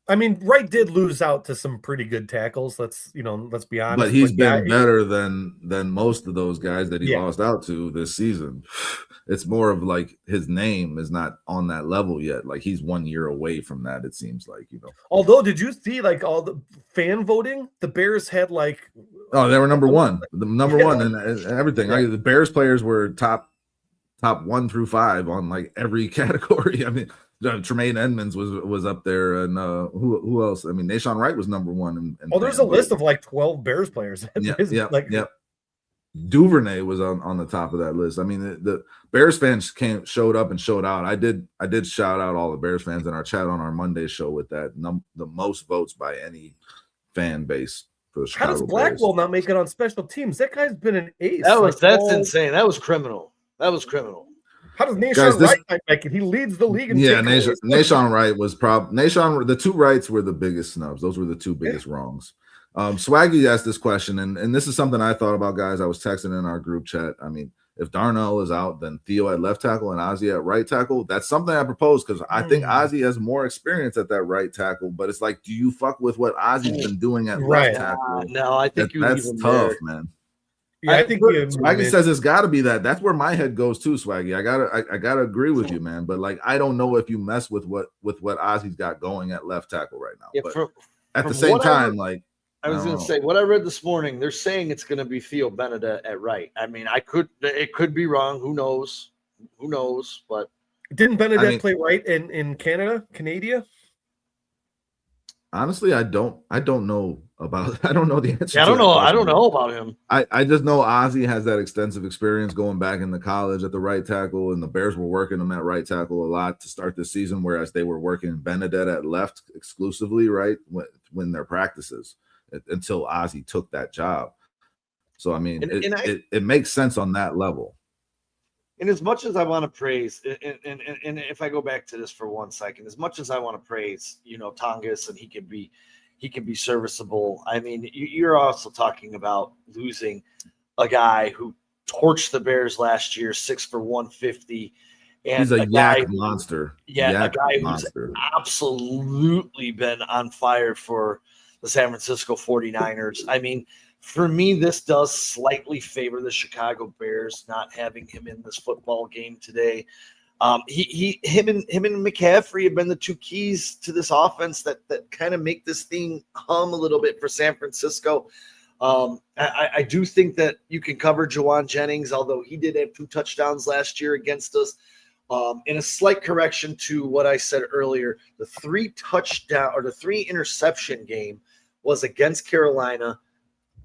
I mean, Wright did lose out to some pretty good tackles. Let's be honest. But he's been better than most of those guys that he lost out to this season. It's more of like his name is not on that level yet. Like, he's 1 year away from that, it seems like, you know. Although, did you see like all the fan voting? The Bears had like they were number one. The number one and everything. Like, the Bears players were top 1 through 5 on like every category. I mean, Tremaine Edmonds was up there, and who else? I mean, Nahshon Wright was number 1. There's a list of like 12 Bears players. Yep. Duvernay was on the top of that list. I mean, the Bears fans showed up and showed out. I did shout out all the Bears fans in our chat on our Monday show with that the most votes by any fan base for the Chicago Bears. How does Blackwell not make it on special teams? That guy's been an ace. That's insane. That was criminal. How does Nahshon Wright make it? He leads the league. Nahshon Wright was the two Wrights were the biggest snubs. Those were the two biggest wrongs. Swaggy asked this question, and this is something I thought about, guys. I was texting in our group chat. I mean, if Darnell is out, then Theo at left tackle and Ozzie at right tackle. That's something I proposed because I think Ozzie has more experience at that right tackle. But it's like, do you fuck with what Ozzie's been doing at left tackle? No, I think that's tough, man. Yeah, I think Swaggy says it's got to be that. That's where my head goes too, Swaggy. I gotta agree with you, man. But like, I don't know if you mess with what Ozzie's got going at left tackle right now. Yeah, but at the same time, I was going to say what I read this morning. They're saying it's going to be Theo Benedett at right. I mean, it could be wrong. Who knows? But didn't Benedett play right in Canada? Honestly, I don't know about. I don't know the answer. Yeah, I don't know about him. I just know Ozzie has that extensive experience going back into college at the right tackle, and the Bears were working him at right tackle a lot to start the season, whereas they were working Benedett at left exclusively, right, when their practices until Ozzie took that job. So I mean, it makes sense on that level. And as much as I want to praise, and if I go back to this for 1 second, as much as I want to praise, Tongas, and he he can be serviceable. I mean, you're also talking about losing a guy who torched the Bears last year, 6 for 150. And he's a yak monster. Yeah, a guy who's absolutely been on fire for the San Francisco 49ers. I mean, for me, this does slightly favor the Chicago Bears not having him in this football game today. Him and McCaffrey have been the two keys to this offense that kind of make this thing hum a little bit for San Francisco. I do think that you can cover Jawan Jennings, although he did have 2 touchdowns last year against us. In a slight correction to what I said earlier, the 3 interception game was against Carolina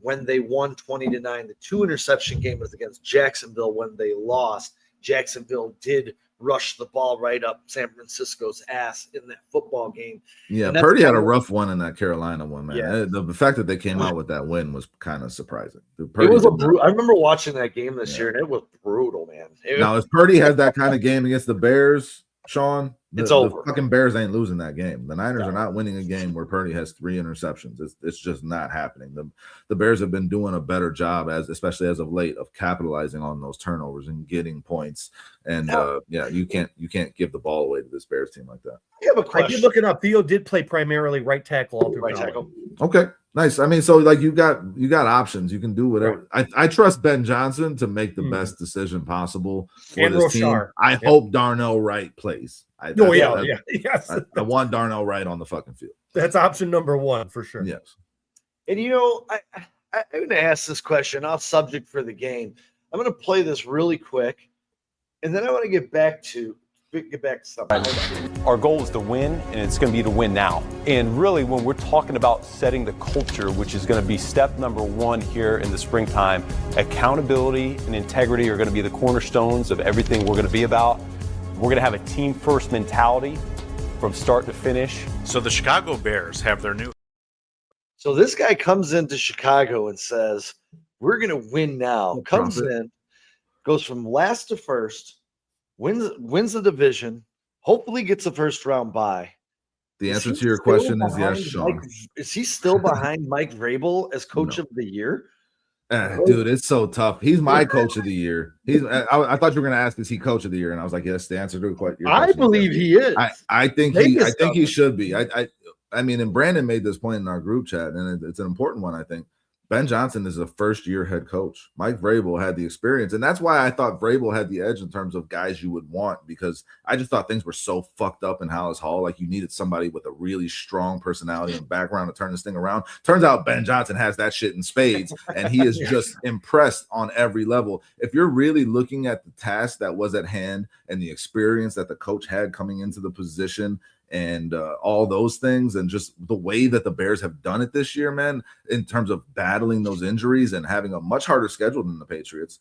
when they won 20-9. The 2 interception game was against Jacksonville when they lost. Jacksonville did rush the ball right up San Francisco's ass in that football game. Yeah, Purdy had a rough one in that Carolina one, man. Yeah. The fact that they came out with that win was kind of surprising. It was I remember watching that game this year, and it was brutal, man. Now, if Purdy has that kind of game against the Bears, Sean, it's over. The fucking Bears ain't losing that game. The Niners are not winning a game where Purdy has 3 interceptions. It's just not happening. The Bears have been doing a better job, especially as of late, of capitalizing on those turnovers and getting points. And you can't give the ball away to this Bears team like that. I have a question. I did look it up. Theo did play primarily right tackle all through right tackle. Okay. Nice. I mean, so like you got options. You can do whatever. Right. I trust Ben Johnson to make the best decision possible for this team. I hope Darnell Wright plays. I want Darnell Wright on the fucking field. That's option number 1 for sure. Yes. And I'm going to ask this question off subject for the game. I'm going to play this really quick, and then I want to get back to something. Our goal is to win, and it's going to be to win now. And really, when we're talking about setting the culture, which is going to be step number 1 here in the springtime, accountability and integrity are going to be the cornerstones of everything we're going to be about. We're going to have a team-first mentality from start to finish. So the Chicago Bears have their new. So this guy comes into Chicago and says, we're going to win now. Comes in, goes from last to first, wins the division, hopefully gets a first-round bye. The answer to your question is yes, Sean. Is he still behind Mike Vrabel as coach of the year? Dude, it's so tough. He's my coach of the year. I thought you were going to ask, is he coach of the year? And I was like, yes, the answer to your question. I believe he is. I think he should be. I mean, and Brandon made this point in our group chat, and it's an important one, I think. Ben Johnson is a first-year head coach. Mike Vrabel had the experience, and that's why I thought Vrabel had the edge in terms of guys you would want, because I just thought things were so fucked up in Hallis Hall. Like, you needed somebody with a really strong personality and background to turn this thing around. Turns out Ben Johnson has that shit in spades, and he is just impressed on every level. If you're really looking at the task that was at hand and the experience that the coach had coming into the position, and all those things, and just the way that the Bears have done it this year, man, in terms of battling those injuries and having a much harder schedule than the Patriots,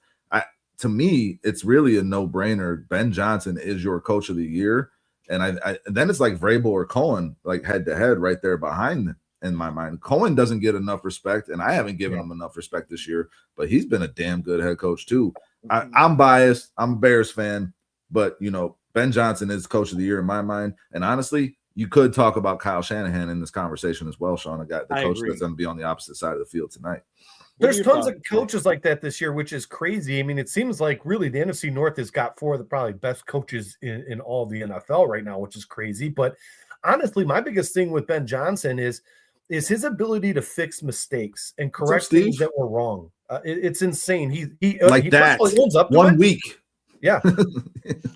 to me, it's really a no-brainer. Ben Johnson is your coach of the year, and then it's like Vrabel or Cohen, like head-to-head right there behind in my mind. Cohen doesn't get enough respect, and I haven't given him enough respect this year, but he's been a damn good head coach too. I'm biased. I'm a Bears fan, but, Ben Johnson is coach of the year in my mind. And honestly, you could talk about Kyle Shanahan in this conversation as well, Sean, the coach that's going to be on the opposite side of the field tonight. There's tons of coaches like that this year, which is crazy. I mean, it seems like really the NFC North has got 4 of the probably best coaches in all of the NFL right now, which is crazy. But honestly, my biggest thing with Ben Johnson is his ability to fix mistakes and correct things that were wrong. It's insane. He owns up to 1 week. Yeah.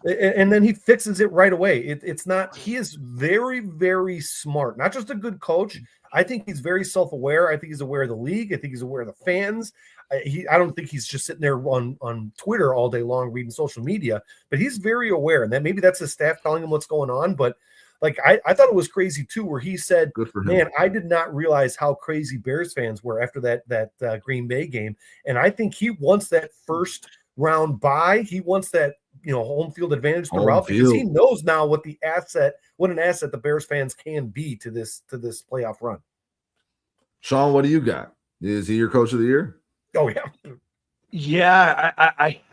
And then he fixes it right away. It's not, he is very, very smart, not just a good coach. I think he's very self-aware. I think he's aware of the league. I think he's aware of the fans. I don't think he's just sitting there on Twitter all day long reading social media, but he's very aware. And maybe that's his staff telling him what's going on. But like, I thought it was crazy too, where he said, man, I did not realize how crazy Bears fans were after that Green Bay game. And I think he wants that first round bye. He wants that home field advantage throughout, because he knows now what an asset the Bears fans can be to this playoff run. Sean, what do you got? Is he your coach of the year? Oh yeah. Yeah,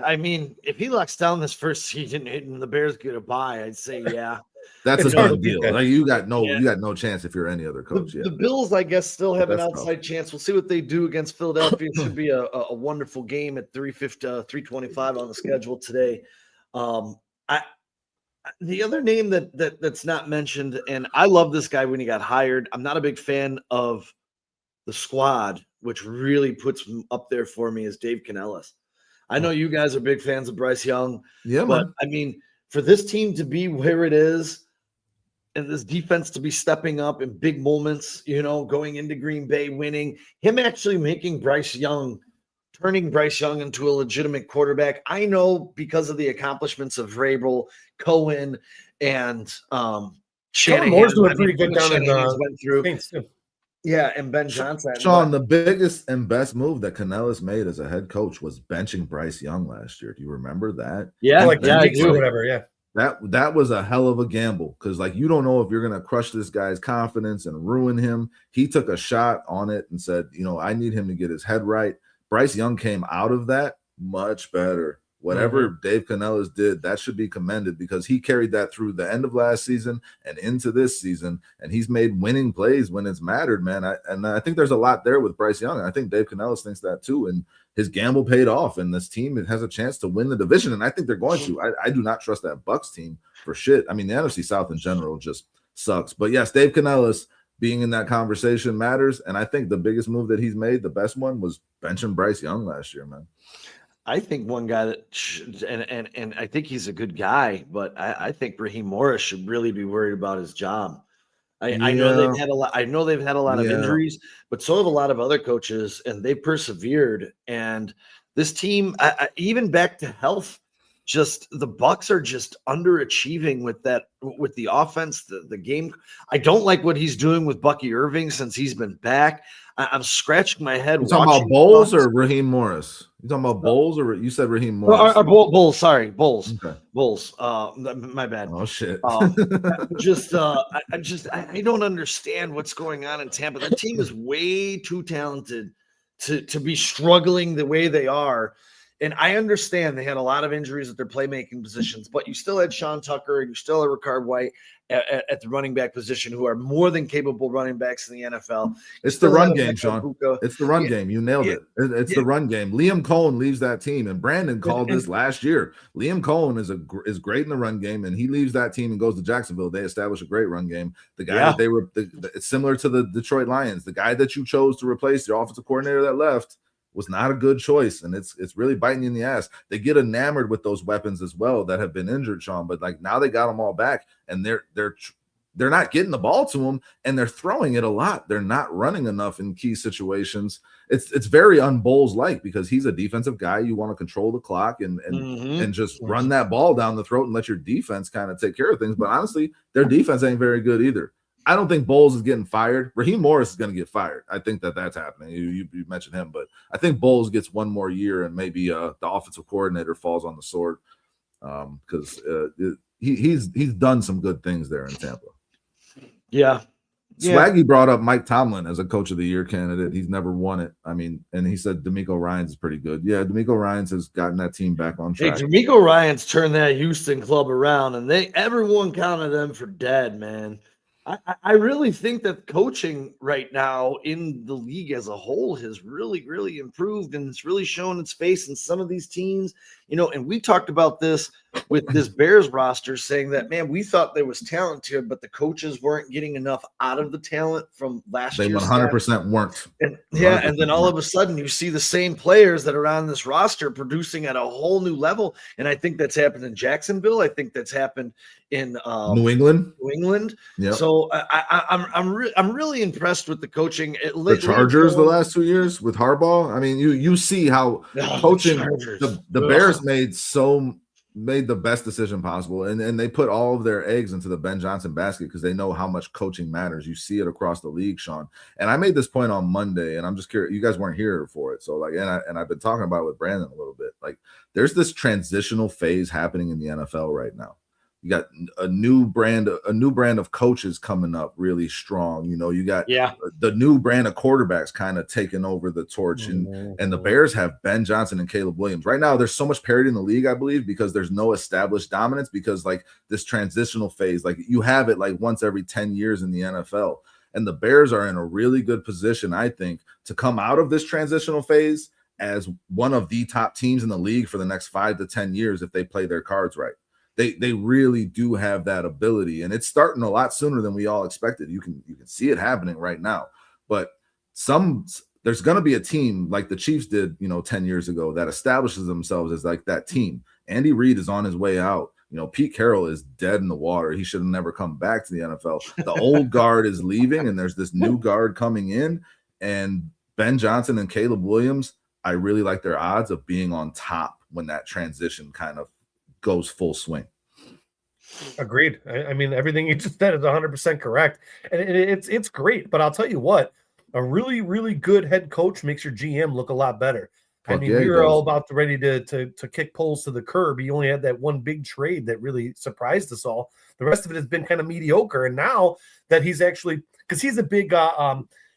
I mean, if he locks down this first season and the Bears get a bye, I'd say yeah. That's a It's hard done to beat deal. that. Like you got no chance if you're any other coach. The Bills, I guess, still have an that's outside chance. We'll see what they do against Philadelphia. It should be a wonderful game at 3:25 on the schedule today. The other name that's not mentioned, and I love this guy when he got hired. I'm not a big fan of the squad, which really puts him up there for me, is Dave Canellis. I know you guys are big fans of Bryce Young, but man. I mean, for this team to be where it is and this defense to be stepping up in big moments, going into Green Bay, winning, him actually making Bryce Young, turning Bryce Young into a legitimate quarterback. I know because of the accomplishments of Vrabel, Cohen, and Shanahan. Moore's doing pretty good down in went through. Saints too. Yeah, and Ben Johnson. Sean, the biggest and best move that Canellis made as a head coach was benching Bryce Young last year. Do you remember that? Yeah, like 2 weeks do. or whatever. Yeah. That was a hell of a gamble because like you don't know if you're gonna crush this guy's confidence and ruin him. He took a shot on it and said, I need him to get his head right. Bryce Young came out of that much better. Whatever Dave Canellis did, that should be commended because he carried that through the end of last season and into this season, and he's made winning plays when it's mattered, man. I think there's a lot there with Bryce Young. I think Dave Canellis thinks that too, and his gamble paid off, and this team has a chance to win the division, and I think they're going to. I do not trust that Bucs team for shit. I mean, the NFC South in general just sucks. But yes, Dave Canellis being in that conversation matters, and I think the biggest move that he's made, the best one, was benching Bryce Young last year, man. I think one guy that should, and I think he's a good guy, but I think Raheem Morris should really be worried about his job. I know they've had a lot. I know they've had a lot of injuries, but so have a lot of other coaches, and they persevered. And this team, even back to health, just the Bucs are just underachieving with the offense, the game. I don't like what he's doing with Bucky Irving since he's been back. I'm scratching my head. You talking about Bowles or Raheem Morris? You talking about Bowles or you said Raheem Morris? Bulls. Sorry, Bulls. Okay. Bulls. My bad. Oh shit. I don't understand what's going on in Tampa. That team is way too talented to be struggling the way they are. And I understand they had a lot of injuries at their playmaking positions, but you still had Sean Tucker and you still had Ricard White at the running back position, who are more than capable running backs in the NFL. It's the run game, Sean. It's the run game. You nailed it. It's the run game. Liam Cohen leaves that team, and Brandon called this last year. Liam Cohen is great in the run game, and he leaves that team and goes to Jacksonville. They establish a great run game. The guy that they were, it's similar to the Detroit Lions. The guy that you chose to replace your offensive coordinator that left was not a good choice, and it's really biting you in the ass. They get enamored with those weapons as well that have been injured, Sean, but like now they got them all back, and they're not getting the ball to them, and they're throwing it a lot. They're not running enough in key situations. It's very un-Bowles like because he's a defensive guy. You want to control the clock and just run that ball down the throat and let your defense kind of take care of things. But honestly, their defense ain't very good either. I don't think Bowles is getting fired. Raheem Morris is going to get fired. I think that's happening. You mentioned him, but I think Bowles gets one more year, and maybe the offensive coordinator falls on the sword because he's done some good things there in Tampa. Yeah. Swaggy brought up Mike Tomlin as a coach of the year candidate. He's never won it. I mean, and he said D'Amico Ryans is pretty good. Yeah, D'Amico Ryans has gotten that team back on track. Hey, D'Amico Ryans turned that Houston club around, and everyone counted them for dead, man. I really think that coaching right now in the league as a whole has really, really improved, and it's really shown its face in some of these teams, and we talked about this with this Bears roster, saying that, man, we thought there was talent here, but the coaches weren't getting enough out of the talent from last year. They 100% weren't. And then all of a sudden you see the same players that are on this roster producing at a whole new level. And I think that's happened in Jacksonville. I think that's happened in New England. Yep. So I'm really impressed with the coaching. The Chargers the last 2 years with Harbaugh. I mean, you see how coaching the Bears made the best decision possible, and they put all of their eggs into the Ben Johnson basket because they know how much coaching matters. You see it across the league, Sean. And I made this point on Monday, and I'm just curious, you guys weren't here for it, so like, and I've been talking about it with Brandon a little bit. Like, there's this transitional phase happening in the NFL right now. You got a new brand of coaches coming up really strong. You know, you got the new brand of quarterbacks kind of taking over the torch, and the Bears have Ben Johnson and Caleb Williams. Right now, there's so much parity in the league, I believe, because there's no established dominance, because like this transitional phase, like you have it like once every 10 years in the NFL. And the Bears are in a really good position, I think, to come out of this transitional phase as one of the top teams in the league for the next 5 to 10 years if they play their cards right. They really do have that ability, and it's starting a lot sooner than we all expected. You can see it happening right now. But there's going to be a team like the Chiefs did, 10 years ago, that establishes themselves as like that team. Andy Reid is on his way out. Pete Carroll is dead in the water. He should have never come back to the NFL. The old guard is leaving, and there's this new guard coming in. And Ben Johnson and Caleb Williams, I really like their odds of being on top when that transition kind of goes full swing. Agreed. I mean, everything you just said is 100% correct. And it's great. But I'll tell you what, a really, really good head coach makes your GM look a lot better. I mean, we were all about ready to kick Poles to the curb. He only had that one big trade that really surprised us all. The rest of it has been kind of mediocre. And now that he's actually, because he's a big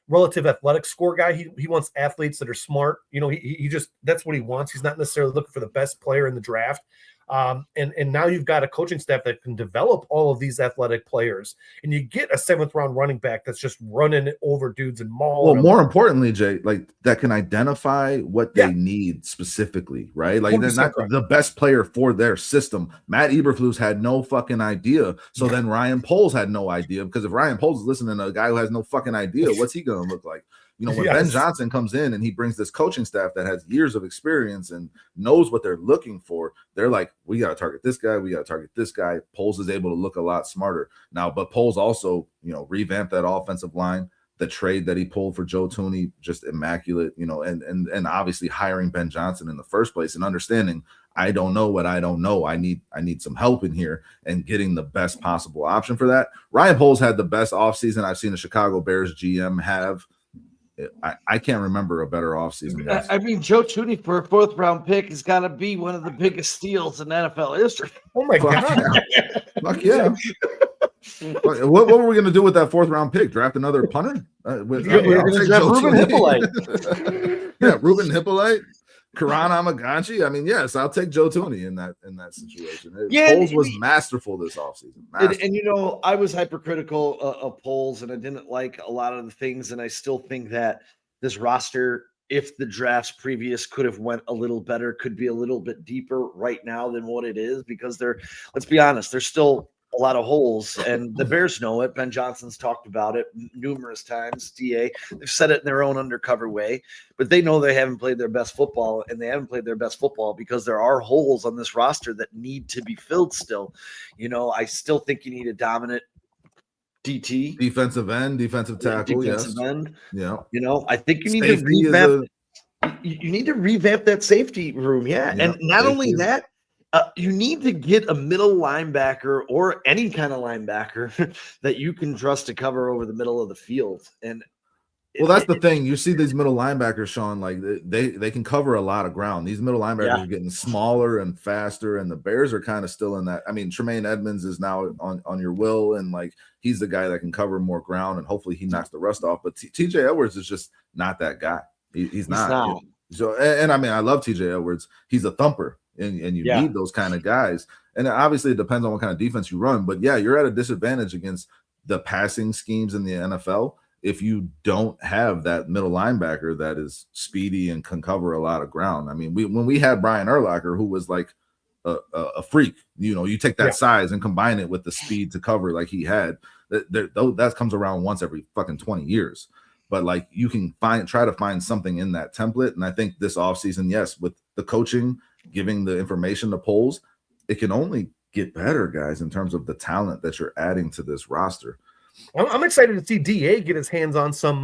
relative athletic score guy, he wants athletes that are smart. He just, that's what he wants. He's not necessarily looking for the best player in the draft. And now you've got a coaching staff that can develop all of these athletic players, and you get a 7th round running back that's just running over dudes and mauling. Well, more importantly, Jay, like that can identify what they need specifically, right? Like they're not the best player for their system. Matt Eberflus had no fucking idea. So then Ryan Poles had no idea, because if Ryan Poles is listening to a guy who has no fucking idea, what's he going to look like? When Ben Johnson comes in and he brings this coaching staff that has years of experience and knows what they're looking for, they're like, we got to target this guy. We got to target this guy. Poles is able to look a lot smarter now, but Poles also, revamped that offensive line. The trade that he pulled for Joe Thuney, just immaculate, and obviously hiring Ben Johnson in the first place and understanding, I don't know what I don't know. I need some help in here, and getting the best possible option for that. Ryan Poles had the best offseason I've seen a Chicago Bears GM have. I can't remember a better offseason. Guys. I mean, Joe Thuney for a 4th round pick has got to be one of the biggest steals in NFL history. Oh my God! Fuck yeah! What were we going to do with that 4th round pick? Draft another punter? Ruben Hippolyte. Yeah, Ruben Hippolyte, Karan Amagachi. I mean, yes, I'll take Joe Thuney in that situation. Poles was masterful this offseason. And I was hypercritical of Poles, and I didn't like a lot of the things, and I still think that this roster, if the drafts previous could have went a little better, could be a little bit deeper right now than what it is, because let's be honest, there's still a lot of holes, and the Bears know it. Ben Johnson's talked about it numerous times. DA, they've said it in their own undercover way, but they know they haven't played their best football, and they haven't played their best football because there are holes on this roster that need to be filled still. I still think you need a dominant DT, defensive end, defensive tackle, end. Yeah. I think you need to revamp. You need to revamp that safety room, and not only that. You need to get a middle linebacker or any kind of linebacker that you can trust to cover over the middle of the field. And that's the thing. You see these middle linebackers, Sean, like they can cover a lot of ground. These middle linebackers are getting smaller and faster, and the Bears are kind of still in that. I mean, Tremaine Edmonds is now on your will, and like he's the guy that can cover more ground, and hopefully he knocks the rust off. But TJ Edwards is just not that guy. He's not. So, and I mean, I love TJ Edwards. He's a thumper. And you need those kind of guys. And obviously it depends on what kind of defense you run. But you're at a disadvantage against the passing schemes in the NFL if you don't have that middle linebacker that is speedy and can cover a lot of ground. I mean, when we had Brian Urlacher, who was like a freak, you take that size and combine it with the speed to cover like he had, that comes around once every fucking 20 years. But like you can try to find something in that template. And I think this offseason, yes, with the coaching, giving the information to Poles, it can only get better, guys, in terms of the talent that you're adding to this roster. I'm excited to see DA get his hands on some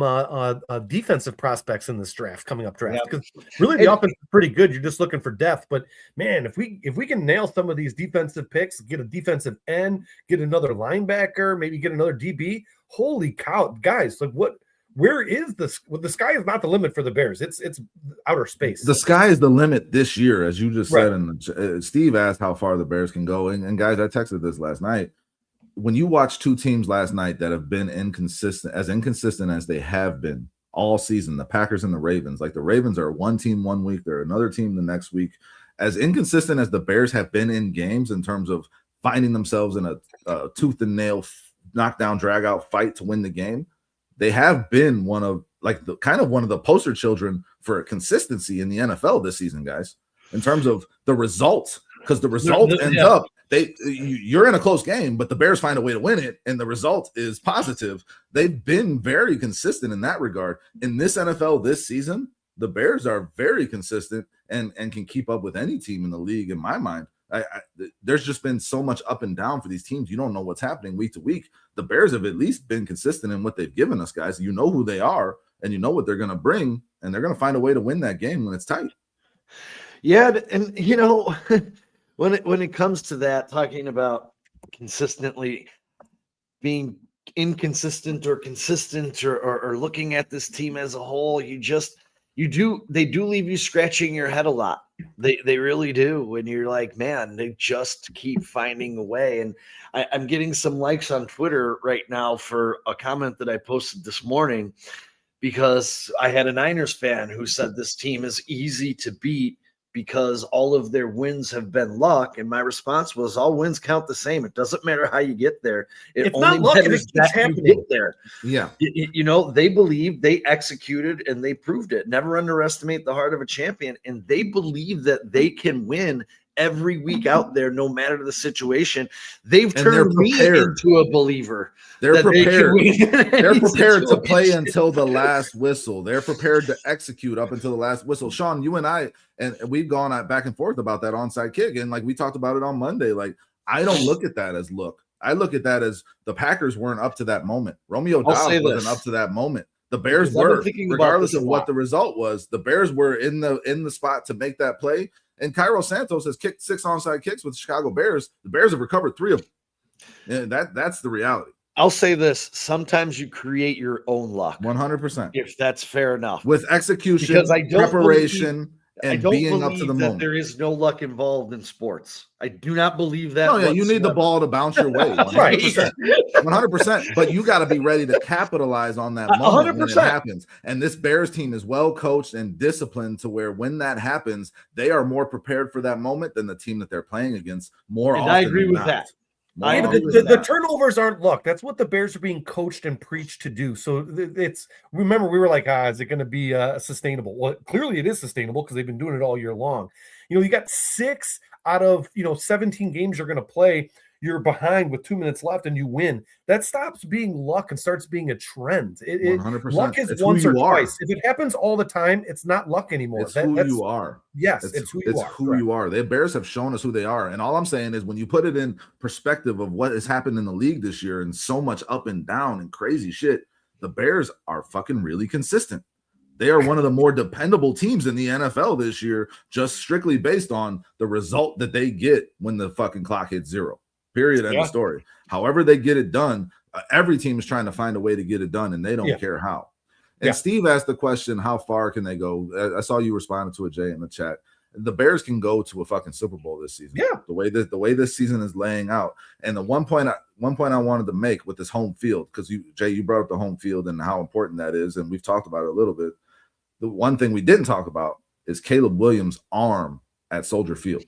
defensive prospects in this coming up draft. Because really the offense is pretty good. You're just looking for depth. But man, if we can nail some of these defensive picks, get a defensive end, get another linebacker, maybe get another DB, holy cow, guys! Like what where is this? Well, the sky is not the limit for the Bears. It's outer space. The sky is the limit this year, as you just Right. said. And Steve asked how far the Bears can go. And guys, I texted this last night. When you watch two teams last night that have been inconsistent as they have been all season, the Packers and the Ravens, like the Ravens are one team one week, they're another team the next week. As inconsistent as the Bears have been in games in terms of finding themselves in a tooth and nail knockdown drag out fight to win the game, they have been one of the poster children for consistency in the NFL this season, guys, in terms of the result, because the result ends up you're in a close game, but the Bears find a way to win it, and the result is positive. They've been very consistent in that regard. In this NFL this season, the Bears are very consistent and can keep up with any team in the league, in my mind. There's just been so much up and down for these teams. You don't know what's happening week to week. The Bears have at least been consistent in what they've given us, guys. You know who they are, and you know what they're going to bring, and they're going to find a way to win that game when it's tight. Yeah, and when it comes to that, talking about consistently being inconsistent or consistent or looking at this team as a whole, they do leave you scratching your head a lot. They really do. When you're like, man, they just keep finding a way. And I'm getting some likes on Twitter right now for a comment that I posted this morning, because I had a Niners fan who said this team is easy to beat because all of their wins have been luck. And my response was, all wins count the same. It doesn't matter how you get there. It's only not luck if it keeps happening. Get there. Yeah. They believe, they executed, and they proved it. Never underestimate the heart of a champion. And they believe that they can win every week out there, no matter the situation. They've turned me into a believer. They're prepared. They're prepared to play until the last whistle. They're prepared to execute up until the last whistle. Sean, you and I, and we've gone back and forth about that onside kick. And like we talked about it on Monday, like I don't look at that as look. I look at that as the Packers weren't up to that moment. Romeo Dobbs wasn't up to that moment. The Bears were, regardless of what the result was. The Bears were in the spot to make that play. And Cairo Santos has kicked 6 onside kicks with the Chicago Bears. The Bears have recovered 3 of them. Yeah, that's the reality. I'll say this. Sometimes you create your own luck. 100%. If that's fair enough. With execution, preparation, and being up to the moment. There is no luck involved in sports. I do not believe that. No, yeah, you need the ball to bounce your way. 100%. 100%. But you got to be ready to capitalize on that moment 100%. When it happens. And this Bears team is well coached and disciplined to where when that happens, they are more prepared for that moment than the team that they're playing against more often. I agree with that. The turnovers aren't luck. That's what the Bears are being coached and preached to do. So remember, we were like, is it going to be sustainable? Well, clearly it is sustainable because they've been doing it all year long. You got 6 out of 17 games you're going to play. You're behind with 2 minutes left and you win. That stops being luck and starts being a trend. 100%. Luck is once or twice. If it happens all the time, it's not luck anymore. It's who you are. Yes, it's who you are. It's who you are. The Bears have shown us who they are. And all I'm saying is when you put it in perspective of what has happened in the league this year and so much up and down and crazy shit, the Bears are fucking really consistent. They are one of the more dependable teams in the NFL this year, just strictly based on the result that they get when the fucking clock hits 0. Period. End of story. However they get it done, every team is trying to find a way to get it done, and they don't care how. And Steve asked the question, how far can they go? I saw you responded to it, Jay, in the chat. The Bears can go to a fucking Super Bowl this season. Yeah. The way this season is laying out. And the one point I wanted to make with this home field, because Jay, you brought up the home field and how important that is, and we've talked about it a little bit. The one thing we didn't talk about is Caleb Williams' arm at Soldier Field.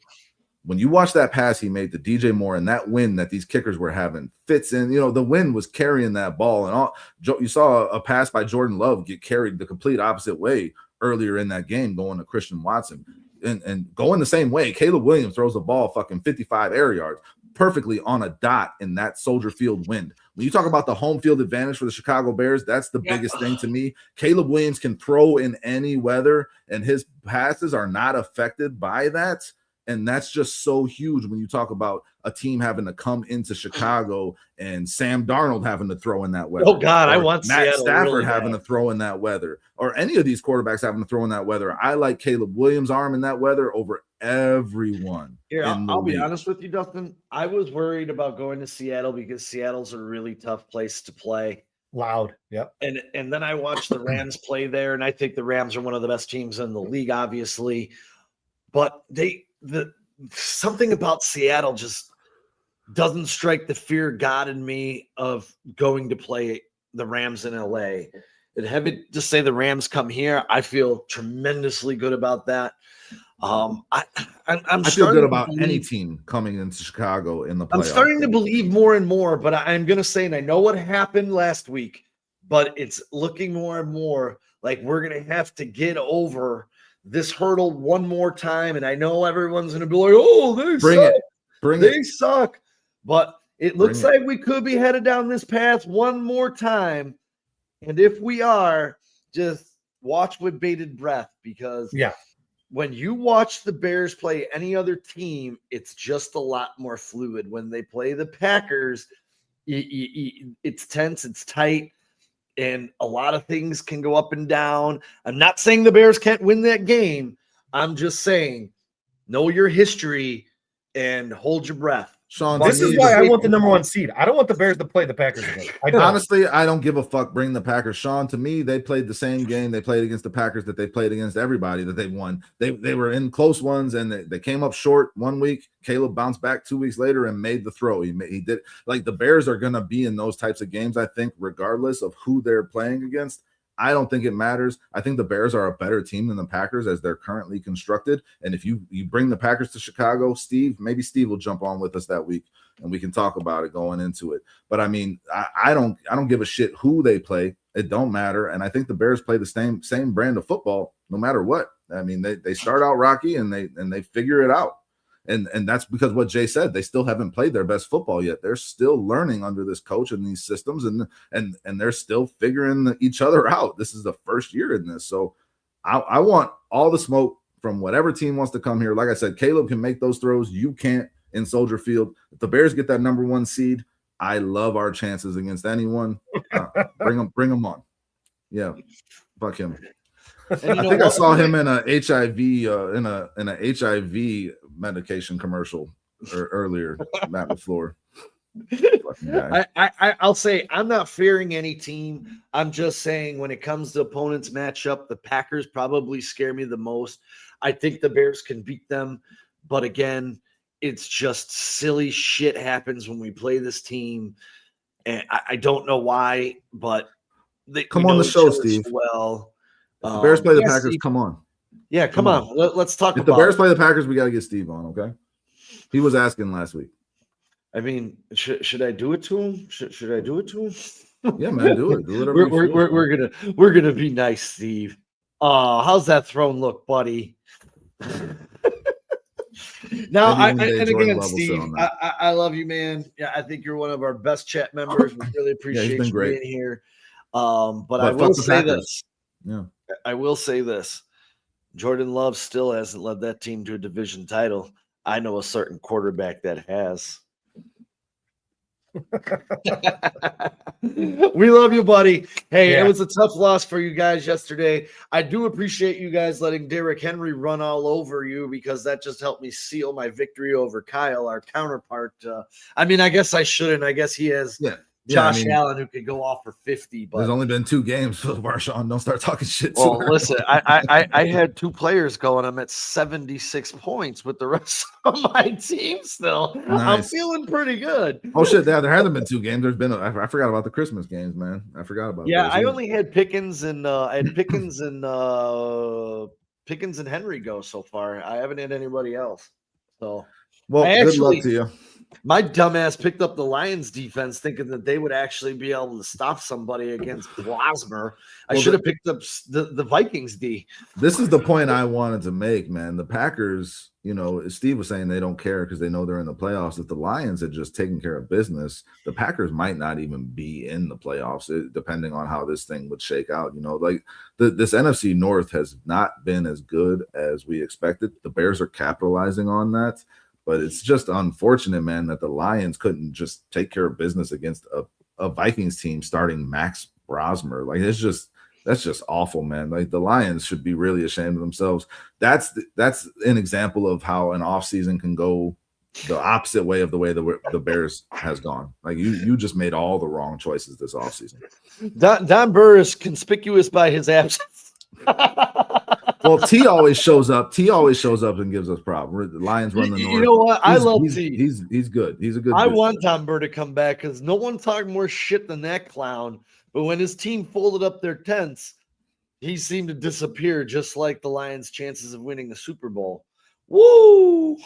When you watch that pass he made to DJ Moore and that win that these kickers were having fits in, the wind was carrying that ball, and all you saw a pass by Jordan Love get carried the complete opposite way earlier in that game, going to Christian Watson and going the same way. Caleb Williams throws the ball fucking 55 air yards perfectly on a dot in that Soldier Field wind. When you talk about the home field advantage for the Chicago Bears, that's the biggest thing to me. Caleb Williams can throw in any weather, and his passes are not affected by that. And that's just so huge when you talk about a team having to come into Chicago and Sam Darnold having to throw in that weather. Oh, God, I want Matt Seattle Stafford really having to throw in that weather, or any of these quarterbacks having to throw in that weather. I like Caleb Williams' arm in that weather over everyone. Here, I'll be honest with you, Dustin. I was worried about going to Seattle because Seattle's a really tough place to play. Loud. Yep. And then I watched the Rams play there, and I think the Rams are one of the best teams in the league, obviously. But something about Seattle just doesn't strike the fear of God in me of going to play the Rams in LA. And having to say the Rams come here, I feel tremendously good about that. I'm I feel good about any team coming into Chicago in the playoffs. I'm starting to believe more and more, but I'm going to say, and I know what happened last week, but it's looking more and more like we're going to have to get over this hurdle one more time. And I know everyone's going to be like, oh, they suck. But it looks like we could be headed down this path one more time. And if we are, just watch with bated breath, because when you watch the Bears play any other team, it's just a lot more fluid. When they play the Packers, it's tense, it's tight, and a lot of things can go up and down. I'm not saying the Bears can't win that game. I'm just saying, know your history and hold your breath. Sean, this is why I want the number 1 seed. I don't want the Bears to play the Packers again. Honestly, I don't give a fuck. Bring the Packers. Sean, to me, they played the same game they played against the Packers that they played against everybody that they won. They were in close ones, and they came up short 1 week. Caleb bounced back 2 weeks later and made the throw. He did. Like, the Bears are going to be in those types of games, I think, regardless of who they're playing against. I don't think it matters. I think the Bears are a better team than the Packers as they're currently constructed. And if you bring the Packers to Chicago, maybe Steve will jump on with us that week and we can talk about it going into it. But I mean, I don't give a shit who they play. It don't matter. And I think the Bears play the same brand of football no matter what. I mean, they start out rocky and they figure it out. And that's because what Jay said, they still haven't played their best football yet. They're still learning under this coach and these systems, and they're still figuring each other out. This is the first year in this. So I want all the smoke from whatever team wants to come here. Like I said, Caleb can make those throws. You can't in Soldier Field. If the Bears get that number 1 seed, I love our chances against anyone. Bring them on. Yeah, fuck him. And I think I saw him in a HIV in a HIV medication commercial earlier. Matt LaFleur. I'll say I'm not fearing any team. I'm just saying when it comes to opponents matchup, the Packers probably scare me the most. I think the Bears can beat them, but again, it's just silly shit happens when we play this team, and I don't know why, but they come on the show, Steve. Well. The Bears play the Packers. Steve. Come on. Yeah, come on. Let's talk about it. If the Bears play the Packers, we got to get Steve on, okay? He was asking last week. I mean, should I do it to him? Should I do it to him? Yeah, man, do it. Do it. We're gonna be nice, Steve. How's that throne look, buddy? Now, and again, Steve, I love you, man. Yeah, I think you're one of our best chat members. We really appreciate you being here. But I will say this. Yeah, I will say this. Jordan Love still hasn't led that team to a division title. I know a certain quarterback that has. We love you, buddy. Hey, It was a tough loss for you guys yesterday. I do appreciate you guys letting Derrick Henry run all over you, because that just helped me seal my victory over Kyle, our counterpart. I mean, I guess I shouldn't. I guess he has Josh Allen, who could go off for 50. But there's only been 2 games so far, Sean. Don't start talking shit. Well, listen, I had 2 players going. I'm at 76 points with the rest of my team still. Nice. I'm feeling pretty good. Oh, shit. There hasn't been 2 games. There's been I forgot about the Christmas games, man. I forgot about those. I only had Pickens and Pickens and Henry go so far. I haven't had anybody else. So, well, good luck to you. My dumbass picked up the Lions defense thinking that they would actually be able to stop somebody against Blosmer. I should have picked up the Vikings D. This is the point I wanted to make, man. The Packers, Steve was saying they don't care because they know they're in the playoffs. If the Lions had just taken care of business, the Packers might not even be in the playoffs, depending on how this thing would shake out. Like this NFC North has not been as good as we expected. The Bears are capitalizing on that. But it's just unfortunate, man, that the Lions couldn't just take care of business against a Vikings team starting Max Brosmer. Like, that's just awful, man. Like, the Lions should be really ashamed of themselves. That's an example of how an offseason can go the opposite way of the way the Bears has gone. Like you just made all the wrong choices this offseason. Don Burr is conspicuous by his absence. Well, T always shows up. T always shows up and gives us problems. The Lions run the North. You know what? I love T. He's good. He's a good. I dude. want Don Burr to come back because no one talked more shit than that clown. But when his team folded up their tents, he seemed to disappear, just like the Lions' chances of winning the Super Bowl. Woo!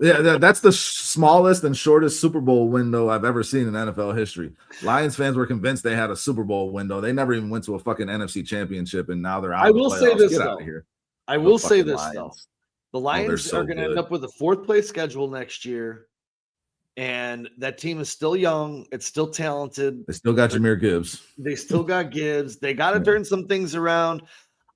Yeah, that's the smallest and shortest Super Bowl window I've ever seen in NFL history. Lions fans were convinced they had a Super Bowl window. They never even went to a fucking NFC championship, and now they're out. I will say this, Get though. out of here. I will say this, Lions. though. The Lions so are going to end good. up with a fourth-place schedule next year, and that team is still young. It's still talented. They still got Jahmyr Gibbs. They still got Gibbs. They got to turn some things around.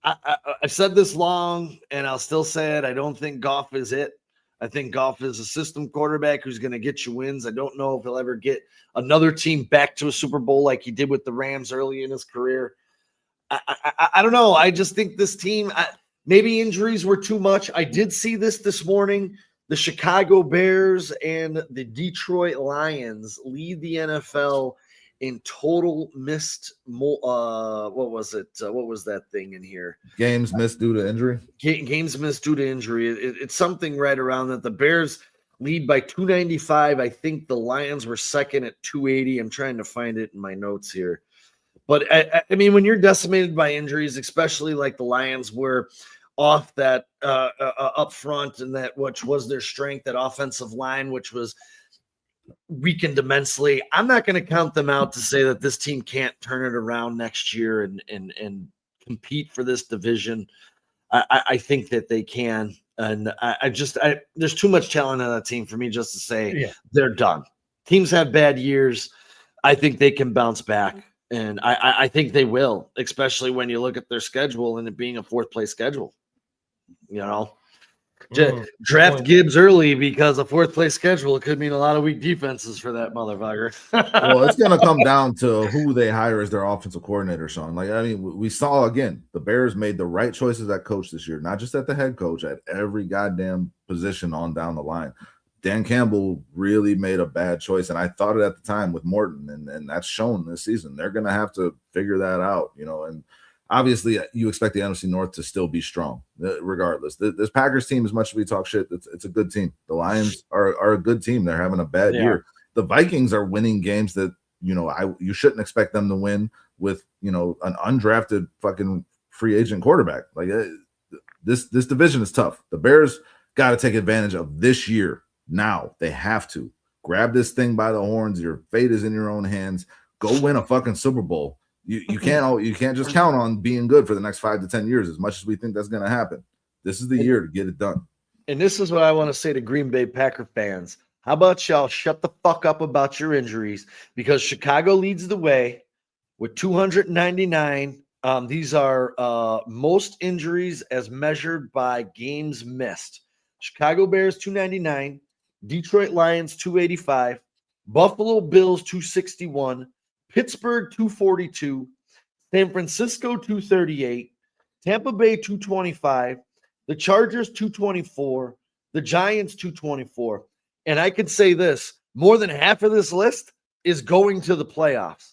I've said this long, and I'll still say it. I don't think Goff is it. I think Goff is a system quarterback who's going to get you wins. I don't know if he'll ever get another team back to a Super Bowl like he did with the Rams early in his career. I don't know. I just think this team, maybe injuries were too much. I did see this morning. The Chicago Bears and the Detroit Lions lead the NFL in total missed. What was it? What was that thing in here? Games missed due to injury. Games missed due to injury. It's something right around that. The Bears lead by 295. I think the Lions were second at 280. I'm trying to find it in my notes here. But I mean, when you're decimated by injuries, especially like the Lions were off that up front and that which was their strength, that offensive line, which was weakened immensely. I'm not going to count them out to say that this team can't turn it around next year and compete for this division. I think that they can. And there's too much talent on that team for me just to say they're done. Teams have bad years. I think they can bounce back. And I think they will, especially when you look at their schedule and it being a fourth place schedule. You know, draft Gibbs early because a fourth place schedule could mean a lot of weak defenses for that motherfucker. Well, it's going to come down to who they hire as their offensive coordinator, Sean. Like, I mean, we saw again, the Bears made the right choices at coach this year, not just at the head coach, at every goddamn position on down the line. Dan Campbell really made a bad choice, and I thought it at the time with Morton, and that's shown this season. They're going to have to figure that out, you know, and obviously you expect the NFC North to still be strong regardless. This Packers team, as much as we talk shit, it's a good team. The Lions are a good team. They're having a bad year. The Vikings are winning games that, you know, you shouldn't expect them to win with, you know, an undrafted fucking free agent quarterback. Like this division is tough. The Bears got to take advantage of this year. Now they have to grab this thing by the horns. Your fate is in your own hands. Go win a fucking Super Bowl. You can't just count on being good for the next 5 to 10 years, as much as we think that's going to happen. This is the year to get it done. And this is what I want to say to Green Bay Packer fans. How about y'all shut the fuck up about your injuries? Because Chicago leads the way with 299. These are most injuries as measured by games missed. Chicago Bears 299, Detroit Lions 285, Buffalo Bills 261, Pittsburgh 242, San Francisco 238, Tampa Bay 225, the Chargers 224, the Giants 224. And I could say this, more than half of this list is going to the playoffs.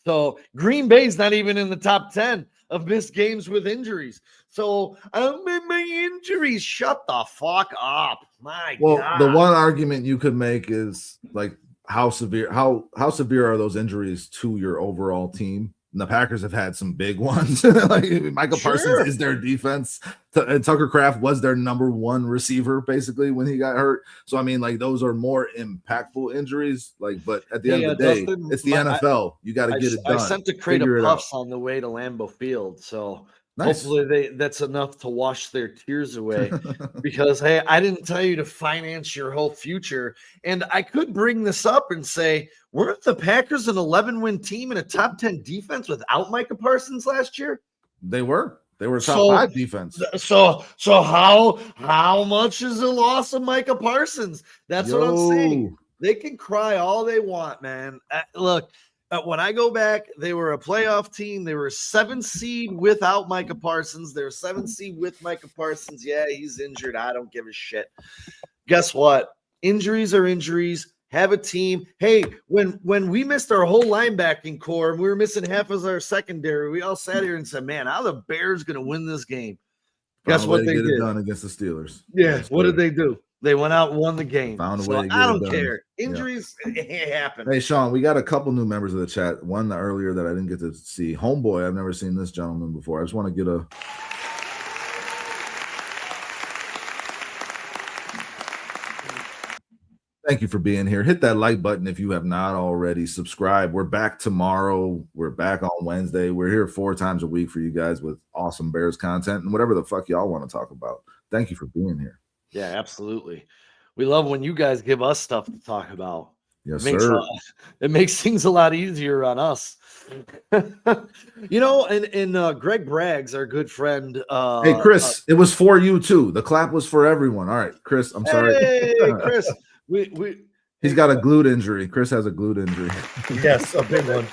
So Green Bay's not even in the top 10 of missed games with injuries. So my injuries, shut the fuck up. My God. The one argument you could make is like how severe are those injuries to your overall team? And the Packers have had some big ones. Like Micah Parsons is their defense. Tucker Kraft was their number one receiver basically when he got hurt. So I mean, like those are more impactful injuries. Like, but at the end of the day, Dustin, it's the NFL. You got to get it done. I sent a crate of puffs on the way to Lambeau Field, so hopefully that's enough to wash their tears away. Because hey, I didn't tell you to finance your whole future, and I could bring this up and say, weren't the Packers an 11-win team and a top 10 defense without Micah Parsons last year? They were a top 5 defense. So how much is the loss of Micah Parsons? That's what I'm saying. They can cry all they want, man. Look, when I go back, they were a playoff team. They were a 7 seed without Micah Parsons. They're a 7 seed with Micah Parsons. Yeah, he's injured. I don't give a shit. Guess what? Injuries are injuries. Have a team. Hey, when we missed our whole linebacking core and we were missing half of our secondary, we all sat here and said, man, how the Bears going to win this game? Guess what they did? It done against the Steelers. Yeah. What did they do? They went out and won the game. Found a way to get I it don't done. care. Injuries happen. Hey, Sean, we got a couple new members of the chat. One earlier that I didn't get to see. Homeboy, I've never seen this gentleman before. I just want to get a... Thank you for being here. Hit that like button if you have not already. Subscribe. We're back tomorrow. We're back on Wednesday. We're here 4 times a week for you guys with awesome Bears content and whatever the fuck y'all want to talk about. Thank you for being here. Yeah, absolutely. We love when you guys give us stuff to talk about. Yes, sir. It makes things a lot easier on us. You know, and Greg Braggs, our good friend. Hey, Chris, it was for you too. The clap was for everyone. All right, Chris, I'm sorry. Hey, Chris. He's got a glute injury. Chris has a glute injury. Yes, a big one.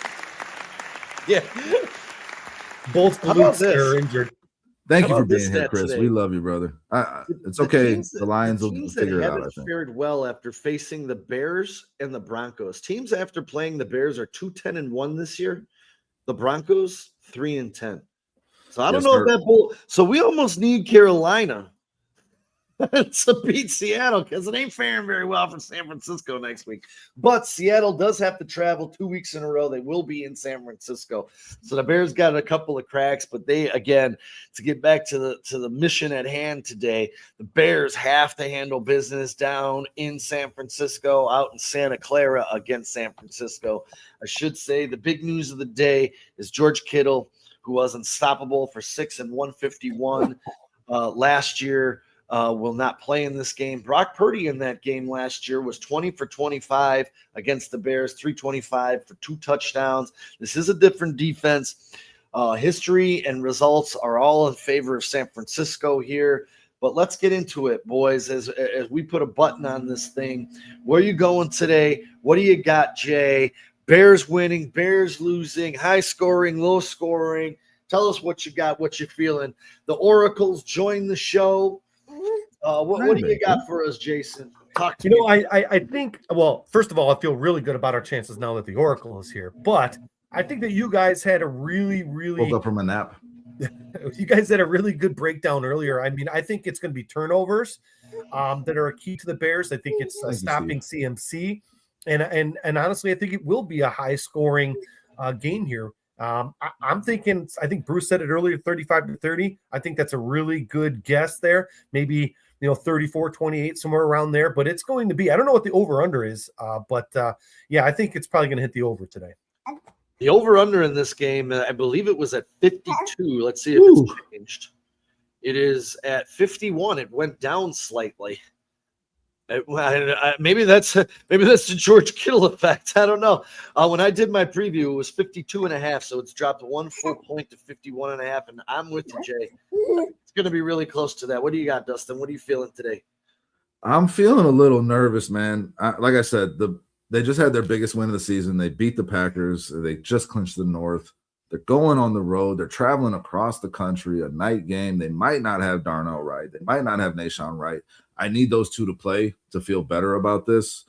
Yeah. Both glutes are injured. Thank you for being here, Chris. Today? We love you, brother. It's okay. The Lions will figure it out, I think. Fared well after facing the Bears and the Broncos. Teams after playing the Bears are 2-10-1 this year. The Broncos 3-10. So I don't know if that so we almost need Carolina to beat Seattle because it ain't faring very well for San Francisco next week. But Seattle does have to travel 2 weeks in a row. They will be in San Francisco. So the Bears got a couple of cracks, but they, again, to get back to the mission at hand today, the Bears have to handle business down in San Francisco, out in Santa Clara against San Francisco. I should say the big news of the day is George Kittle, who was unstoppable for 6 and 151 last year. Will not play in this game. Brock Purdy in that game last year was 20 for 25 against the Bears, 325 for 2 touchdowns. This is a different defense. History and results are all in favor of San Francisco here. But let's get into it, boys, as we put a button on this thing. Where are you going today? What do you got, Jay? Bears winning, Bears losing, high scoring, low scoring. Tell us what you got, what you're feeling. The Oracles join the show. What do you got for us, Jason? Talk to me. I think, well, first of all, I feel really good about our chances now that the Oracle is here. But I think that you guys had a really woke up from a nap. You guys had a really good breakdown earlier. I mean, I think it's going to be turnovers that are a key to the Bears. I think it's stopping CMC. And honestly, I think it will be a high-scoring game here. I'm thinking, I think Bruce said it earlier, 35-30. I think that's a really good guess there. Maybe, 34-28, somewhere around there. But it's going to be, I don't know what the over-under is. But I think it's probably going to hit the over today. The over-under in this game, I believe it was at 52. Let's see if it's changed. It is at 51. It went down slightly. Maybe that's the George Kittle effect. I don't know. When I did my preview, it was 52.5, so it's dropped 1 full point to 51.5, and I'm with you, Jay. It's going to be really close to that. What do you got, Dustin? What are you feeling today? I'm feeling a little nervous, man. Like I said, they just had their biggest win of the season. They beat the Packers. They just clinched the North. They're going on the road. They're traveling across the country, a night game. They might not have Darnell Wright. They might not have Nashawn Wright. I need those two to play to feel better about this.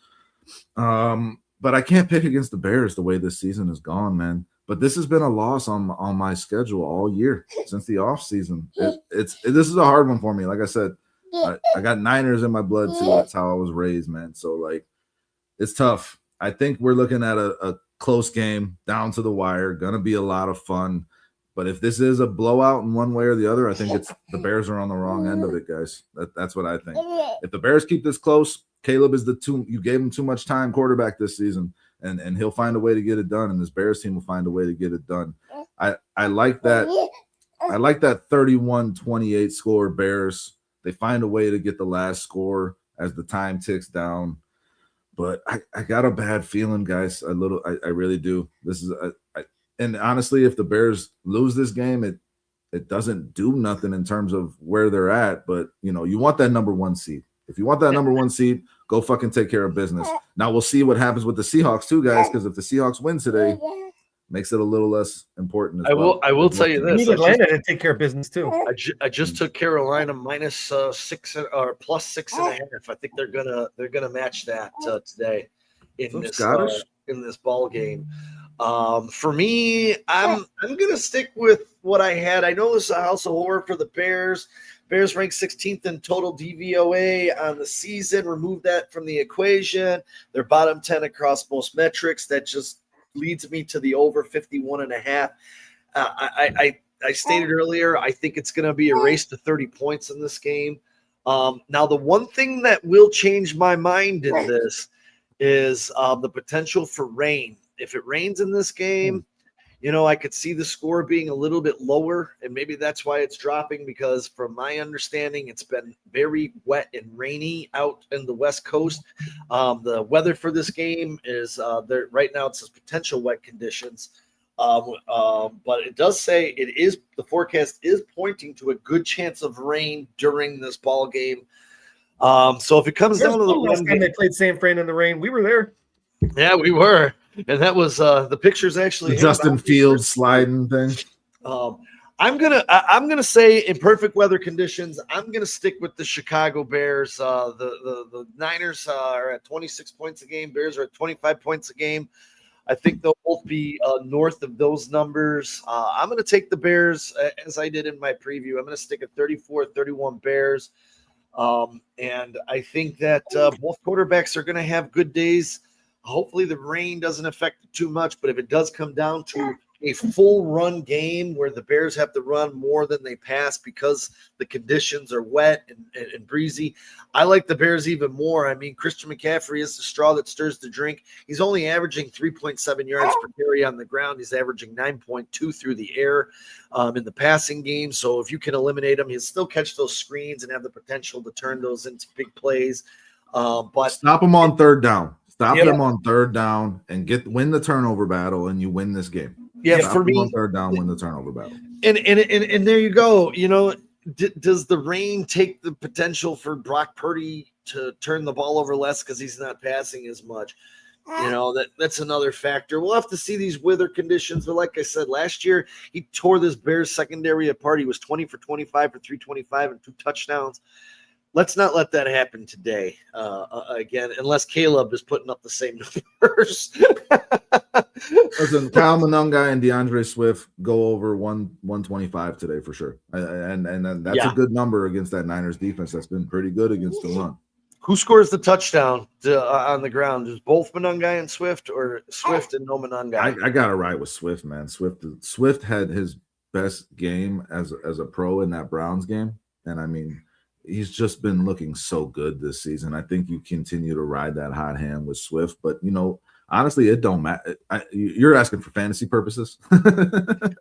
But I can't pick against the Bears the way this season has gone, man. But this has been a loss on my schedule all year since the offseason. This is a hard one for me. Like I said, I got Niners in my blood too. That's how I was raised, man. So, like, it's tough. I think we're looking at a close game down to the wire. Going to be a lot of fun. But if this is a blowout in one way or the other, I think it's the Bears are on the wrong end of it, guys. That's what I think. If the Bears keep this close, Caleb is you gave him too much time quarterback this season, and he'll find a way to get it done, and this Bears team will find a way to get it done. I like that. I like that 31-28 score Bears. They find a way to get the last score as the time ticks down. But I got a bad feeling, guys. I really do. This is and honestly, if the Bears lose this game, it doesn't do nothing in terms of where they're at. But, you want that number 1 seed. If you want that number 1 seed, go fucking take care of business. Now we'll see what happens with the Seahawks too, guys, because if the Seahawks win today, makes it a little less important. I will tell you We this. need Atlanta to take care of business too. I just took Carolina minus 6 or plus 6.5. I think they're gonna match that today in this ball game. For me, I'm gonna stick with what I had. I know this is a house of horror for the Bears. Bears ranked 16th in total DVOA on the season. Remove that from the equation. They're bottom 10 across most metrics. That just leads me to the over 51.5. I stated earlier, I think it's going to be a race to 30 points in this game. Now, the one thing that will change my mind in this is the potential for rain. If it rains in this game, I could see the score being a little bit lower, and maybe that's why it's dropping, because from my understanding, it's been very wet and rainy out in the West Coast. The weather for this game is there right now. It says potential wet conditions. But it does say the forecast is pointing to a good chance of rain during this ball game. So if it comes down to the last time they played San Fran in the rain, we were there. Yeah, we were, and that was the pictures actually. The Justin Fields sliding thing. I'm gonna say in perfect weather conditions, I'm gonna stick with the Chicago Bears. The Niners are at 26 points a game. Bears are at 25 points a game. I think they'll both be north of those numbers. I'm going to take the Bears, as I did in my preview. I'm going to stick at 34-31 Bears. And I think that both quarterbacks are going to have good days. Hopefully the rain doesn't affect it too much, but if it does come down to a full run game where the Bears have to run more than they pass because the conditions are wet and breezy, I like the Bears even more. I mean, Christian McCaffrey is the straw that stirs the drink. He's only averaging 3.7 yards per carry on the ground. He's averaging 9.2 through the air in the passing game. So if you can eliminate him, he'll still catch those screens and have the potential to turn those into big plays. But stop him on third down. Stop them on third down and win the turnover battle, and you win this game. Yeah, stop for me, on third down, win the turnover battle. And there you go. Does the rain take the potential for Brock Purdy to turn the ball over less because he's not passing as much? That's another factor. We'll have to see these weather conditions. But like I said, last year he tore this Bears secondary apart. He was 20 for 25 for 325 and 2 touchdowns. Let's not let that happen today again, unless Caleb is putting up the same numbers. Listen, Kyle Monunga and DeAndre Swift go over 125 today for sure. And that's a good number against that Niners defense that's been pretty good against the run. Who scores the touchdown on the ground? Is both Monunga and Swift, or Swift and no Monunga? I got to ride with Swift, man. Swift had his best game as a pro in that Browns game. And I mean, he's just been looking so good this season. I think you continue to ride that hot hand with Swift, but honestly, it don't matter. You're asking for fantasy purposes?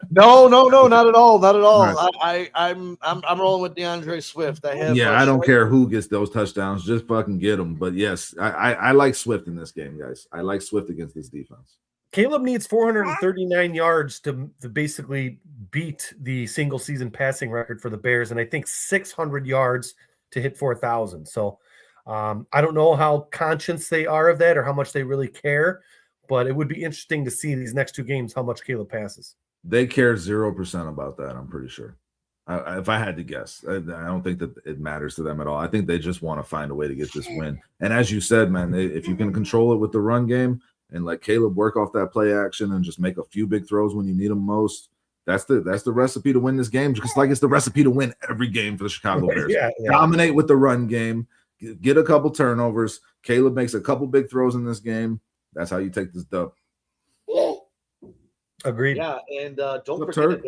No, not at all. Not at all. Right. I'm rolling with DeAndre Swift. I don't care who gets those touchdowns, just fucking get them. But yes, I like Swift in this game, guys. I like Swift against this defense. Caleb needs 439 yards to basically beat the single season passing record for the Bears, and I think 600 yards to hit 4,000. So I don't know how conscious they are of that or how much they really care, but it would be interesting to see these next 2 games how much Caleb passes. They care 0% about that, I'm pretty sure. If I had to guess, I don't think that it matters to them at all. I think they just want to find a way to get this win. And as you said, man, if you can control it with the run game and let Caleb work off that play action and just make a few big throws when you need them most, that's the recipe to win this game, just like it's the recipe to win every game for the Chicago Bears. Dominate with the run game, get a couple turnovers. Caleb makes a couple big throws in this game. That's how you take this dub. Agreed. Yeah, and don't forget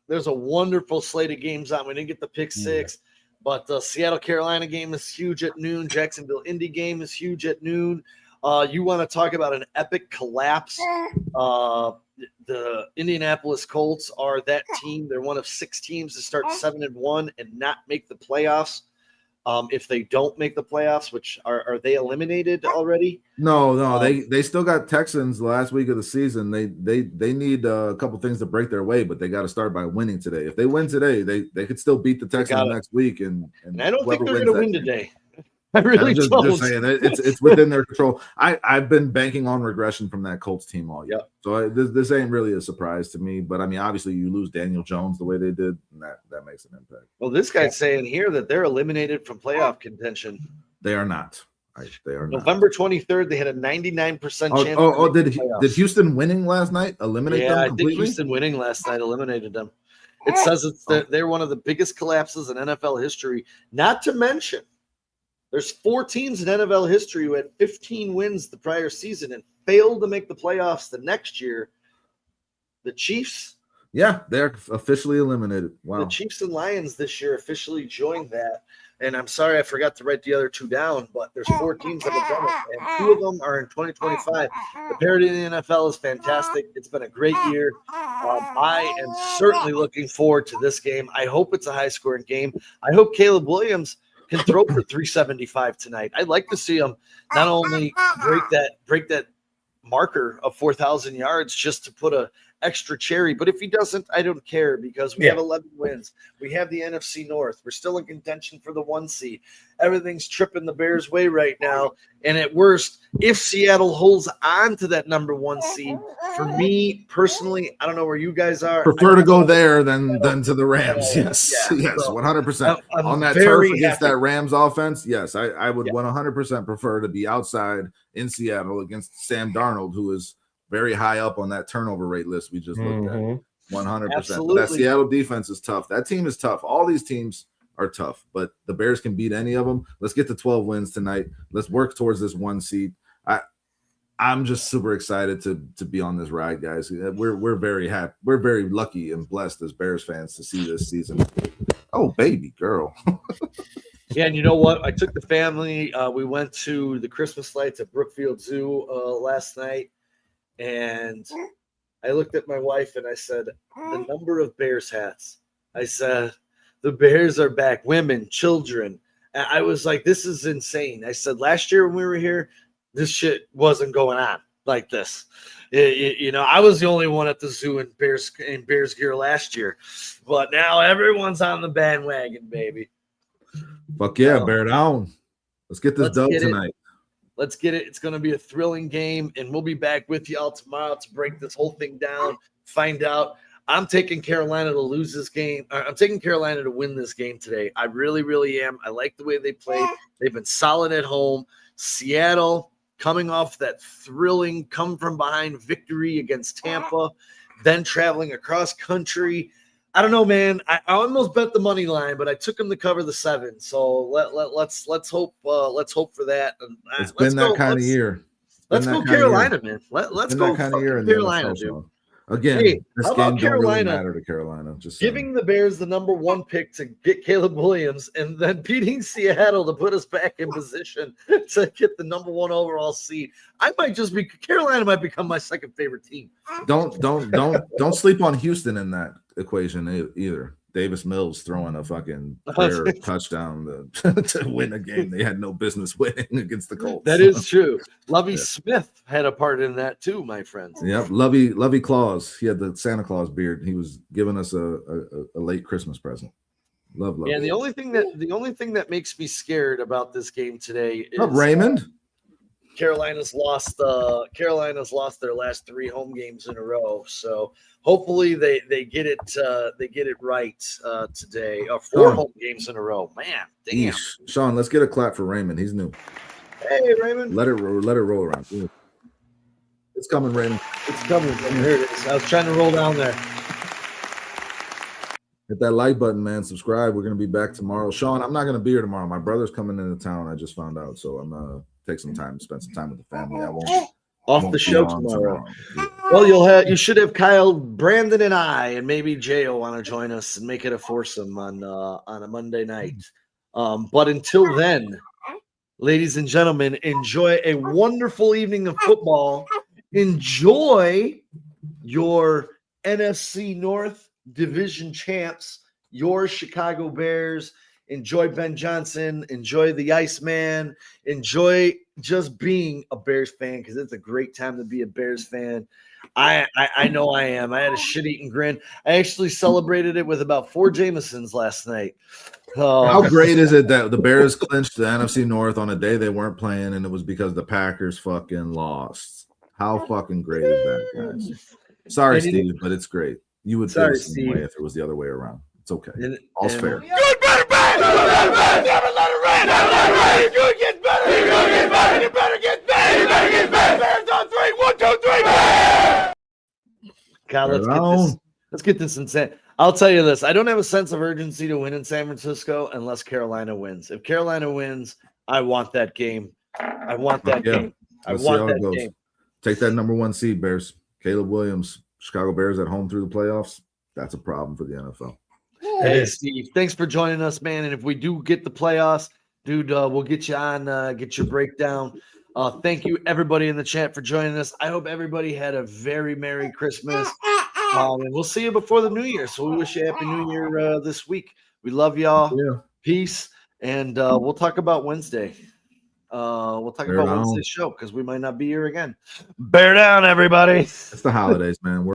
there's a wonderful slate of games on. We didn't get the pick 6, but the Seattle Carolina game is huge at noon. Jacksonville Indy game is huge at noon. You want to talk about an epic collapse? The Indianapolis Colts are that team. They're one of 6 teams to start 7-1 and not make the playoffs. If they don't make the playoffs, which are they eliminated already? No, they still got Texans the last week of the season. They need a couple things to break their way, but they got to start by winning today. If they win today, they could still beat the Texans next week. And I don't think they're going to win today. I really just don't. saying it's within their control. I've been banking on regression from that Colts team all year. Yep. So this ain't really a surprise to me. But I mean, obviously, you lose Daniel Jones the way they did, and that makes an impact. Well, this guy's saying here that they're eliminated from playoff contention. They are not. They are November 23rd, they had a 99% chance. Did Houston winning last night eliminate them completely? I think Houston winning last night eliminated them. It says they're one of the biggest collapses in NFL history. Not to mention, there's 4 teams in NFL history who had 15 wins the prior season and failed to make the playoffs the next year. The Chiefs. Yeah, they're officially eliminated. Wow. The Chiefs and Lions this year officially joined that. And I'm sorry I forgot to write the other 2 down, but there's 4 teams that have done it, and 2 of them are in 2025. The parity in the NFL is fantastic. It's been a great year. I am certainly looking forward to this game. I hope it's a high-scoring game. I hope Caleb Williams can throw for 375 tonight. I'd like to see him not only break that marker of 4,000 yards just to put a extra cherry, but if he doesn't, I don't care, because we have 11 wins. We have the NFC North. We're still in contention for the 1 seed. Everything's tripping the Bears' way right now, and at worst, if Seattle holds on to that number 1 seed, for me personally, I don't know where you guys are. Prefer to go there than to the Rams. Yes, 100%. On that turf against that Rams offense, yes, I would 100% prefer to be outside in Seattle against Sam Darnold, who is very high up on that turnover rate list we just looked at. 100%. That Seattle defense is tough. That team is tough. All these teams are tough, but the Bears can beat any of them. Let's get to 12 wins tonight. Let's work towards this 1 seed. I'm just super excited to be on this ride, guys. We're very happy. We're very lucky and blessed as Bears fans to see this season. Oh, baby girl. Yeah, and you know what? I took the family. We went to the Christmas lights at Brookfield Zoo last night. And I looked at my wife and I said, the number of Bears hats. I said, the Bears are back. Women, children. And I was like, this is insane. I said, last year when we were here, this shit wasn't going on like this. I was the only one at the zoo in Bears gear last year. But now everyone's on the bandwagon, baby. Fuck yeah, bear down. Let's get this dub tonight. Let's get it. It's going to be a thrilling game, and we'll be back with y'all tomorrow to break this whole thing down, find out. I'm taking Carolina to lose this game. I'm taking Carolina to win this game today. I really, really am. I like the way they played. They've been solid at home. Seattle coming off that thrilling come-from-behind victory against Tampa, then traveling across country. I don't know, man. I almost bet the money line, but I took him to cover the 7. So let's hope for that. And it's been that kind of year. Let's go Carolina, man. Let's go kind of year Carolina, dude. Again, this game don't really matter to Carolina. Just giving the Bears the number 1 pick to get Caleb Williams, and then beating Seattle to put us back in position to get the number 1 overall seed. Carolina might become my second favorite team. Don't sleep on Houston in that equation either. Davis Mills throwing a fucking touchdown to win a game they had no business winning against the Colts. That is true. Lovey Smith had a part in that too, my friends. Yep, Lovey Claus. He had the Santa Claus beard. He was giving us a late Christmas present. Love. Yeah, the only thing that makes me scared about this game today is Raymond. Carolina's lost their last 3 home games in a row. So hopefully they get it right today. 4 home games in a row. Man, damn. Sean, let's get a clap for Raymond. He's new. Hey, Raymond. Let it roll around. It's coming, Raymond. It's coming. Here it is. I was trying to roll down there. Hit that like button, man. Subscribe. We're gonna be back tomorrow. Sean, I'm not gonna be here tomorrow. My brother's coming into town. I just found out, so I'm take some time, spend some time with the family. I won't off the show tomorrow. Well, you should have Kyle, Brandon, and I, and maybe Jayo want to join us and make it a foursome on a Monday night. But until then, ladies and gentlemen, enjoy a wonderful evening of football. Enjoy your NFC North division champs, your Chicago Bears. enjoy Ben Johnson, enjoy the Iceman, enjoy just being a Bears fan because it's a great time to be a Bears fan. I know I am. I had a shit-eating grin. I actually celebrated it with about 4 Jamesons last night. How great is it that the Bears clinched the NFC North on a day they weren't playing, and it was because the Packers fucking lost? How fucking great is that, guys? Sorry, Steve, but it's great. You would feel the same way if it was the other way around. It's okay. All's fair. Good, better, bad. Never let it rain. Never let it rain. You're going to get better. You're going to get better. You better get better. You better get better. Bears on 3. 1, 2, 3. God, let's get this in San. I'll tell you this. I don't have a sense of urgency to win in San Francisco unless Carolina wins. If Carolina wins, I want that game. I want that game. I want that game. Take that number 1 seed, Bears. Caleb Williams, Chicago Bears at home through the playoffs. That's a problem for the NFL. Hey, Steve, thanks for joining us, man. And if we do get the playoffs, dude, we'll get you on, get your breakdown. Thank you, everybody in the chat, for joining us. I hope everybody had a very Merry Christmas. And we'll see you before the New Year. So we wish you a Happy New Year this week. We love y'all. Yeah. Peace. And we'll talk about Wednesday. We'll talk about Wednesday's show because we might not be here again. Bear down, everybody. It's the holidays, man.